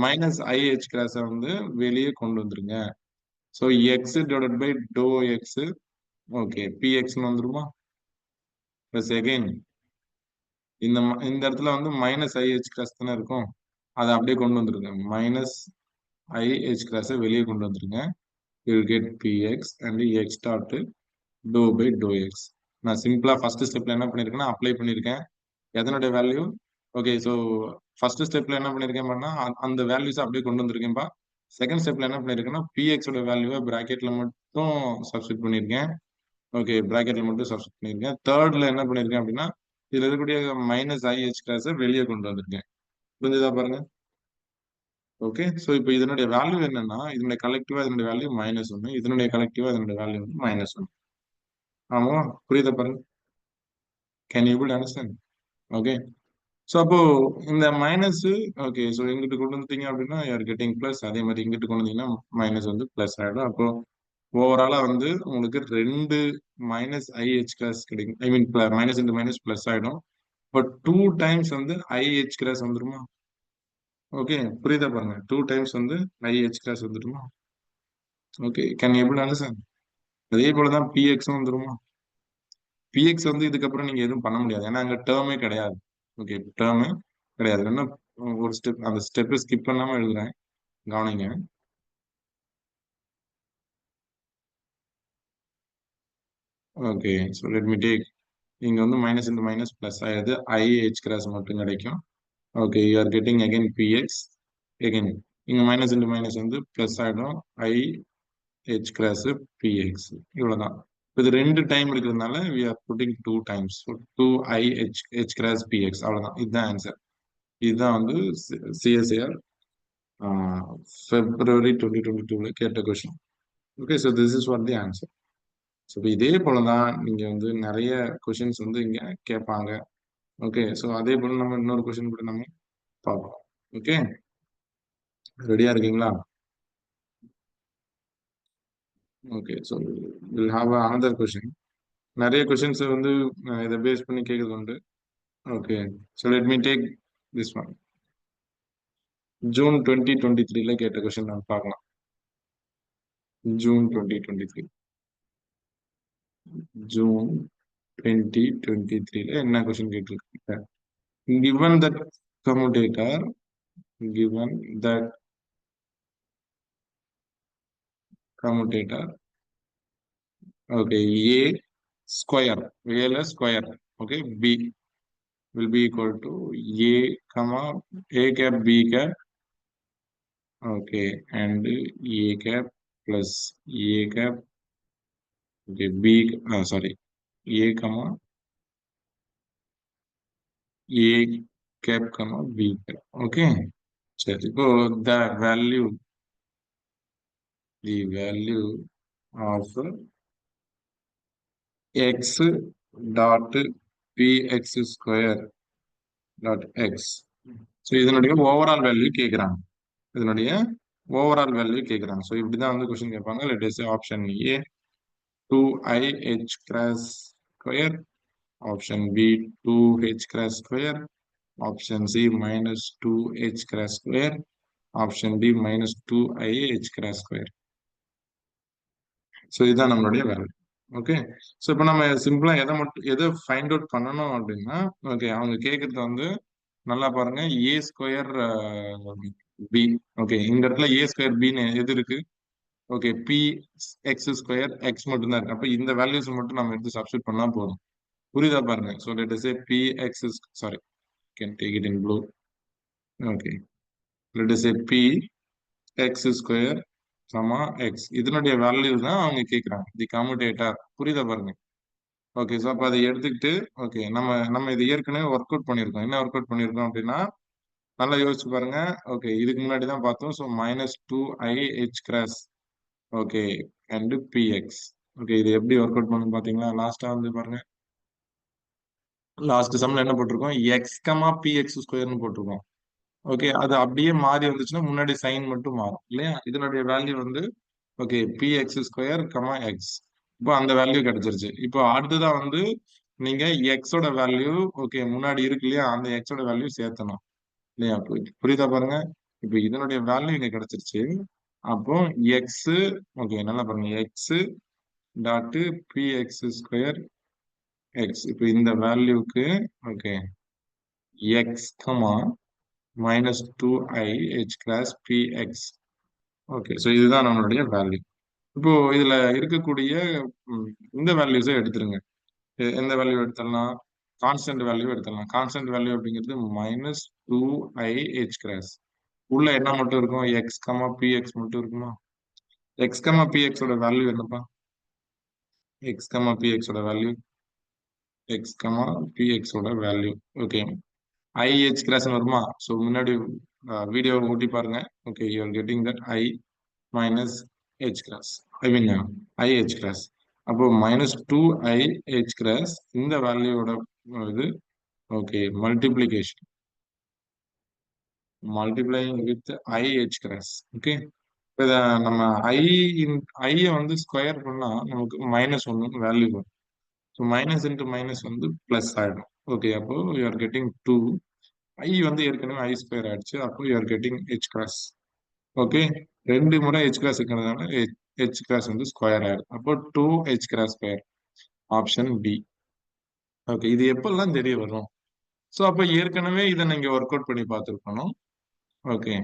மைனஸ் ஐஹெச் கிளாஸை வந்து வெளியே கொண்டு வந்துருங்க. So x divide by to x, okay, பிஎக்ஸ்னு வந்துருமா? ப்ளஸ் எகைன் இந்த இடத்துல வந்து மைனஸ் ஐஹெச் கிளாஸ் தானே இருக்கும். அதை அப்படியே கொண்டு வந்துருங்க. மைனஸ் ஐஹெச் கிளாஸை வெளியே கொண்டு வந்துருங்க. You get p x and x dot do by to x. நான் சிம்பிளா ஃபர்ஸ்ட் ஸ்டெப்ல என்ன பண்ணிருக்கேன்னா அப்ளை பண்ணிருக்கேன். எதனுடைய வேல்யூ? ஓகே, ஸோ ஃபர்ஸ்ட் ஸ்டெப்ல என்ன பண்ணிருக்கேன் பண்ணா அந்த வேல்யூஸ் அப்படியே கொண்டு வந்திருக்கேன்பா. செகண்ட் ஸ்டெப்ல என்ன பண்ணிருக்கேன்னா பிஎக்ஸோட வேல்யூவை பிராக்கெட்ல மட்டும் சப்ஸ்டிட் பண்ணிருக்கேன். ஓகே, பிராக்கெட்ல மட்டும் சப்ஸ்டிட் பண்ணிருக்கேன். தேர்ட்ல என்ன பண்ணிருக்கேன் அப்படின்னா இதுல இருக்கக்கூடிய மைனஸ் ஐஹெச் கிளாஸை வெளியே கொண்டு வந்திருக்கேன். புரிஞ்சுதா பாருங்க? ஓகே, ஸோ இப்போ இதனுடைய வேல்யூ என்னன்னா இதனுடைய கலெக்டிவா இதனுடைய வேல்யூ -1, இதனுடைய கலெக்டிவா இதனுடைய வேல்யூ வந்து -1. ஆமா, புரியுதா பாருங்க? Can you able to understand? Okay, so அப்போ இந்த மைனஸ், ஓகே, ஸோ இங்கிட்டு கொண்டு வந்துட்டீங்க அப்படின்னா யூஆர் கெட்டிங் பிளஸ். அதே மாதிரி இங்கிட்டு கொண்டு வந்தீங்கன்னா மைனஸ் வந்து பிளஸ் ஆயிடும். அப்போ ஓவராலா வந்து உங்களுக்கு 2 மைனஸ் ஐஹெச் கிளாஸ் கிடைக்கும். I mean minus into minus plus ஆயிடும். பட் 2 டைம்ஸ் வந்து ஐஹெச் கிளாஸ் வந்துருமா? ஓகே, புரியுதா பாருங்க? 2 டைம்ஸ் வந்து ஐஹெச் கிளாஸ் வந்துருமா? Okay, can you able to understand? அதே போல தான் பிஎக்ஸும் வந்துருமா? பிஎக்ஸ் வந்து இதுக்கப்புறம் நீங்க எதுவும் பண்ண முடியாது. ஏன்னா அங்க டேர்மே கிடையாது. ஓகே, டேர்மே கிடையாது. என்ன ஒரு ஸ்டெப் அந்த ஸ்டெப்பை ஸ்கிப் பண்ணாம எழுதுறேன், கவனிங்க. Okay, so let me take. இங்க வந்து மைனஸ் இன்டு மைனஸ் பிளஸ் ஆயிடுது. ஐஹெச் கிராஸ் மட்டும் கிடைக்கும். Okay, you are getting again p x. Again இங்க மைனஸ் இன்டு மைனஸ் வந்து பிளஸ் ஆயிடும். I h cross p x. இவ்வளவுதான். இது 2 டைம் இருக்கிறதுனால we are putting 2 times. So 2i h cross px. அவ்வளவுதான். இதுதான் ஆன்சர். இதுதான் வந்து சிஎஸ்ஏஆர் பிப்ரவரி 2022 கேட்ட question. Okay, so this is what the answer. So இதே போல தான் நீங்க வந்து நிறைய கொஷின்ஸ் வந்து இங்க கேட்பாங்க. ஓகே, ஸோ அதே போல நம்ம இன்னொரு கொஸ்டின் கூட நம்ம பார்ப்போம். ஓகே, ரெடியா இருக்கீங்களா? Okay, so will have another question. நிறைய கொஸ்டின்ஸ் வந்து இதை பேஸ் பண்ணி கேட்கறது உண்டு. Okay, so let me take this one. June 2023 கேட்ட கொஸ்டின் நம்ம பார்க்கலாம். ஜூன் 2023, ஜூன் 2023 என்ன கொஸ்டின் கேட்டிருக்காங்க? given that commutator, given that commutator, okay, a square, a square, okay, b will be equal to a comma a cap b cap, okay, and a cap plus a cap, okay, b sorry, a comma a cap comma b cap, okay. சரி, இப்போ the value of x dot px square dot x. So இதனுடைய overall value கேட்குறாங்க. இதனுடைய overall value கேட்குறாங்க. So இப்படிதான் வந்து question கேட்பாங்க. Let us say option A 2i h cross square, option B 2h cross square, option C minus 2h cross square, option D minus 2i h cross square. So இதுதான் நம்மளுடைய value. Okay, so இப்போ நம்ம சிம்பிளா எதை find out பண்ணணும் அப்படின்னா, okay, அவங்க கேட்கறது வந்து நல்லா பாருங்க. ஏ ஸ்கொயர் பி. ஓகே, இந்த இடத்துல ஏ ஸ்கொயர் பின்னு எது இருக்கு? Okay, p x square x மட்டும் தான் இருக்கு. அப்ப இந்த வேல்யூஸ் மட்டும் நம்ம எடுத்து சப்ஸ்டிட் பண்ணா போதும். புரியுதா பாருங்க. So let us say p x, sorry, can take it in blue. Okay, let us say p x square comma x, இதனுடைய வேல்யூ தான் அவங்க கேட்குறாங்க, தி கம்யூட்டேட்டர். புரியுதா பாருங்க. ஓகே, ஸோ அப்போ அதை எடுத்துக்கிட்டு, ஓகே, நம்ம நம்ம இது ஏற்கனவே ஒர்க் அவுட் பண்ணியிருக்கோம். என்ன ஒர்க் அவுட் பண்ணியிருக்கோம் அப்படின்னா, நல்லா யோசிச்சு பாருங்க. ஓகே, இதுக்கு முன்னாடி தான் பார்த்தோம். So -2i h cross, okay, and px. Okay, இது எப்படி ஒர்க் அவுட் பண்ணு பாத்தீங்களா? லாஸ்டா வந்து பாருங்க, லாஸ்ட் சம்ல என்ன போட்டிருக்கோம்? எக்ஸ் கமா px ஸ்கொயர்னு போட்டிருக்கோம். ஓகே, அது அப்படியே மாறி வந்துச்சுன்னா முன்னாடி சைன் மட்டும் மாறும் இல்லையா? இதனுடைய வேல்யூ வந்து okay px square comma X. இப்போ அந்த வேல்யூ கிடைச்சிருச்சு. இப்போ அடுத்ததா வந்து நீங்க எக்ஸோட வேல்யூ, ஓகே, முன்னாடி இருக்கு இல்லையா, அந்த எக்ஸோட வேல்யூ சேர்த்தணும் இல்லையா? புரியுதா பாருங்க. இப்போ இதனுடைய வேல்யூ இங்க கிடைச்சிருச்சு. அப்போ எக்ஸ், ஓகே, நல்லா பாருங்க, x dot px square x. இப்போ இந்த வேல்யூக்கு okay x comma -2i h cross px. Okay, so இதுதான் நம்மளுடைய வேல்யூ. இப்போ இதுல இருக்கக்கூடிய ம், இந்த வேல்யூஸை எடுத்துருங்க. எந்த வேல்யூ எடுத்துடலாம்? கான்ஸ்டன்ட் வேல்யூ எடுத்துடலாம். கான்ஸ்டன்ட் வேல்யூ அப்படிங்கிறது -2i h கிராஸ். உள்ள என்ன மட்டும் இருக்கும்? எக்ஸ் கமா px மட்டும் இருக்குமா? எக்ஸ் கமா px ஓட வேல்யூ என்னப்பா? எக்ஸ் கமா px ஓட வேல்யூ, எக்ஸ் கமா px ஓட வேல்யூ, ஓகே, IH கிராஸ் வருமா? ஸோ முன்னாடி வீடியோ ஓட்டி பாருங்க. Okay, you are getting that I minus H cross, I mean IH cross. அப்போ -2i h கிராஸ் இந்த வேல்யூவோட இது, okay, multiplication, multiplying with IH cross. Okay, இதை நம்ம ஐ ஐய வந்து ஸ்கொயர் பண்ணா நமக்கு -1 வேல்யூ வரும். ஸோ மைனஸ் இன்ட்டு மைனஸ் வந்து பிளஸ் ஆயிடும். ஓகே, அப்போ யூ ஆர் கெட்டிங் 2. ஐ வந்து ஏற்கனவே ஐ ஸ்கொயர் ஆயிடுச்சு. அப்போ you are getting h cross. Okay, ரெண்டு முறை ஹெச் கிராஸ் இருக்கிறதுனால ஹெச் கிராஸ் வந்து ஸ்கொயர் ஆயிடும். அப்போ 2h cross square, option B. Okay, இது எப்பெல்லாம் தெரிய வரும்? ஸோ அப்போ ஏற்கனவே இதை நீங்க ஒர்க் அவுட் பண்ணி பார்த்துருக்கணும். ஓகே,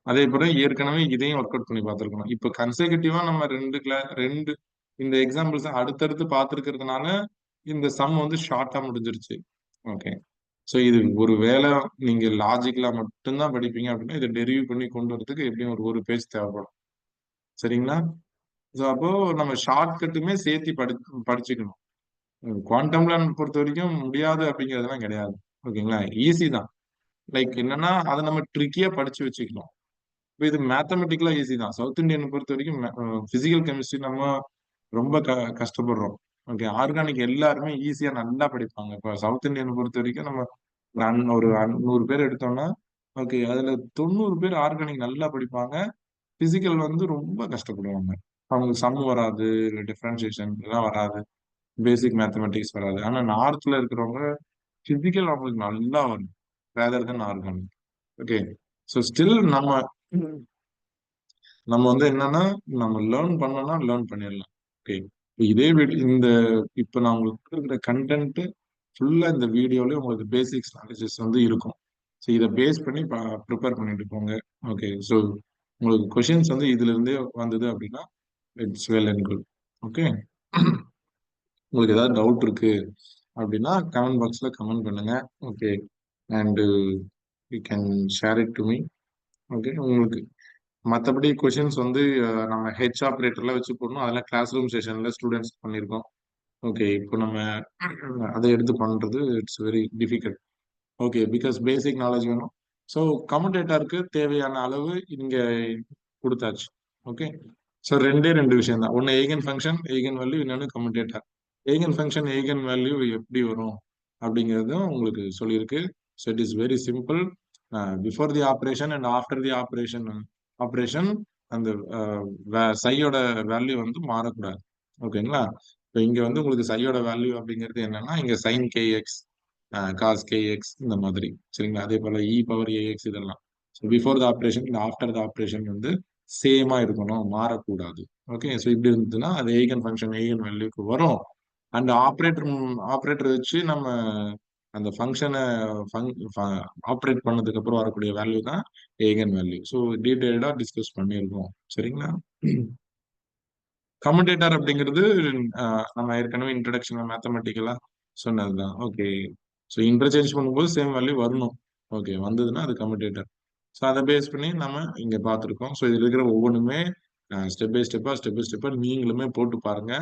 அதே போல ஏற்கனவே இதையும் ஒர்க் அவுட் பண்ணி பார்த்துருக்கணும். இப்போ கன்செகட்டிவா நம்ம ரெண்டு இந்த எக்ஸாம்பிள்ஸ் அடுத்தடுத்து பார்த்துருக்கிறதுனால இந்த சம் வந்து ஷார்ட்டா முடிஞ்சிருச்சு. ஓகே, ஸோ இது ஒரு வேளை நீங்க லாஜிக்கலா மட்டும்தான் படிப்பீங்க அப்படின்னா இதை டெரிவ் பண்ணி கொண்டு வரதுக்கு எப்படியும் ஒரு பேஜ் தேவைப்படும். சரிங்களா? ஸோ அப்போ நம்ம ஷார்ட் கட்டுமே சேர்த்து படிச்சுக்கணும். குவாண்டம்ல பொறுத்த வரைக்கும் முடியாது அப்படிங்கிறதுலாம் கிடையாது. ஓகேங்களா? ஈஸி தான். லைக் என்னன்னா அதை நம்ம ட்ரிக்கியா படிச்சு வச்சுக்கணும். இப்போ இது மேத்தமெட்டிக்கலா ஈஸி தான். சவுத் இந்தியன் பொறுத்த வரைக்கும் பிசிக்கல் கெமிஸ்ட்ரி நம்ம ரொம்ப கஷ்டப்படுறோம். ஓகே, ஆர்கானிக் எல்லாருமே ஈஸியா நல்லா படிப்பாங்க. இப்போ சவுத் இந்தியன் பொறுத்த வரைக்கும் நம்ம ஒரு 100 பேர் எடுத்தோம்னா, ஓகே, அதுல 90 பேர் ஆர்கானிக் நல்லா படிப்பாங்க. பிசிக்கல் வந்து ரொம்ப கஷ்டப்படுவாங்க. அவங்களுக்கு சம் வராது, டிஃபரன்சியேஷன் இதெல்லாம் வராது, பேசிக் மேத்தமெட்டிக்ஸ் வராது. ஆனா நார்த்ல இருக்கிறவங்க பிசிக்கல் அவங்களுக்கு நல்லா வரும், ரேதர் தென் ஆர்கானிக். ஓகே, ஸோ ஸ்டில் நம்ம நம்ம வந்து என்னன்னா, நம்ம லேர்ன் பண்ணோம்னா லேர்ன் பண்ணிடலாம். ஓகே, இதே இந்த இப்போ நான் உங்களுக்கு இருக்கிற கண்டென்ட் ஃபுல்லா இந்த வீடியோலயே உங்களுக்கு பேசிக்ஸ் நாலேஜஸ் வந்து இருக்கும். ஸோ இதை பேஸ் பண்ணி ப்ரிப்பேர் பண்ணிட்டு போங்க. ஓகே, ஸோ உங்களுக்கு கொஷின்ஸ் வந்து இதுல இருந்தே வந்தது அப்படின்னா it's well and good. Okay, உங்களுக்கு ஏதாவது டவுட் இருக்கு அப்படின்னா கமெண்ட் பாக்ஸ்ல கமெண்ட் பண்ணுங்க. Okay, and you can share it to me. Okay, உங்களுக்கு மற்றபடி கொஷின்ஸ் வந்து நம்ம ஹெச் ஆப்ரேட்டர்ல வச்சு போடணும். அதெல்லாம் கிளாஸ் ரூம் செஷன்ல ஸ்டூடெண்ட்ஸ் பண்ணியிருக்கோம். ஓகே, இப்போ நம்ம அதை எடுத்து பண்றது it's very difficult. Okay, because basic knowledge வேணும். ஸோ கம்யூட்டேட்டருக்கு தேவையான அளவு இங்க கொடுத்தாச்சு. ஓகே, ஸோ ரெண்டு விஷயம் தான். ஒன்று ஏகன் ஃபங்க்ஷன், ஏகன் வேல்யூ, இன்னொன்று கம்யூட்டேட்டர். ஏகன் ஃபங்க்ஷன், ஏகன் வேல்யூ எப்படி வரும் அப்படிங்கிறதும் உங்களுக்கு சொல்லியிருக்கு. So it is very simple. Before the operation and after the operation அந்த சையோட வேல்யூ வந்து மாறக்கூடாது. ஓகேங்களா? இப்போ இங்க வந்து உங்களுக்கு சையோட வேல்யூ அப்படிங்கிறது என்னன்னா, இங்க சைன் கேஎக்ஸ், காஸ் கேஎக்ஸ் இந்த மாதிரி. சரிங்களா? அதே போல இ பவர் ஏஎக்ஸ் இதெல்லாம். So before the operation after the operation வந்து சேமா இருக்கணும், மாறக்கூடாது. ஓகே, ஸோ இப்படி இருந்ததுன்னா அது ஏகன் ஃபங்க்ஷன் ஏகன் வேல்யூக்கு வரும். அண்ட் ஆப்ரேட்டர் வச்சு நம்ம அந்த ஃபங்க்ஷனை ஆப்ரேட் பண்ணதுக்கு அப்புறம் வரக்கூடிய வேல்யூ தான் ஏகன் வேல்யூ. ஸோ டீடைல்டா டிஸ்கஸ் பண்ணியிருக்கோம். சரிங்களா? கம்யூட்டேட்டர் அப்படிங்கிறது நம்ம ஏற்கனவே இன்ட்ரடக்ஷன்ல மேத்தமெட்டிக்கலா சொன்னதுதான். ஓகே. ஸோ இன்டர்சேஞ்ச் பண்ணும்போது சேம் வேல்யூ வரணும். ஓகே, வந்ததுன்னா அது கம்யூட்டேட்டர். ஸோ அதை பேஸ் பண்ணி நம்ம இங்க பார்த்துருக்கோம். ஸோ இதுல இருக்கிற ஒவ்வொன்றுமே ஸ்டெப் பை ஸ்டெப்பா நீங்களுமே போட்டு பாருங்க.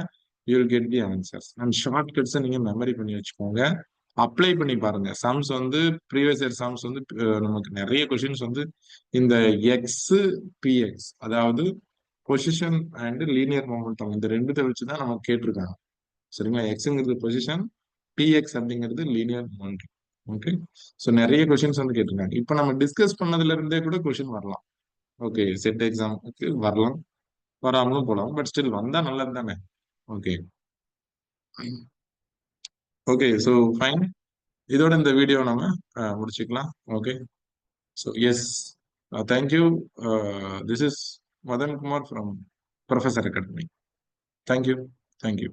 You will get the answers. And short கட்ஸை நீங்க மெமரி பண்ணி வச்சுக்கோங்க. அப்ளை பண்ணி பாருங்க. சம்ஸ் வந்து ப்ரீவியஸ் இயர் சம்ஸ் வந்து நமக்கு நிறைய கொஸ்டின்ஸ் வந்து இந்த எக்ஸ் பிஎக்ஸ், அதாவது பொசிஷன் அண்ட் லீனியர் மொமெண்டம், இந்த ரெண்டுத்தை வச்சுதான் நமக்கு கேட்டிருக்காங்க. சரிங்களா? எக்ஸ்ங்கிறது பொசிஷன், பிஎக்ஸ் அப்படிங்கிறது லீனியர் மொமெண்டம். ஓகே. ஸோ நிறைய கொஸ்டின்ஸ் வந்து கேட்டிருக்காங்க. இப்போ நம்ம டிஸ்கஸ் பண்ணதுல இருந்தே கூட கொஸ்டின் வரலாம். ஓகே, செட் எக்ஸாமுக்கு வரலாம், வராமலும் போலாம். பட் ஸ்டில் வந்தா நல்லது தானே. ஓகே. Okay, so fine. இதோட இந்த வீடியோ நம்ம முடிச்சுக்கலாம். Okay. So yes, thank you. This is Madan Kumar from Professor Academy. Thank you. Thank you.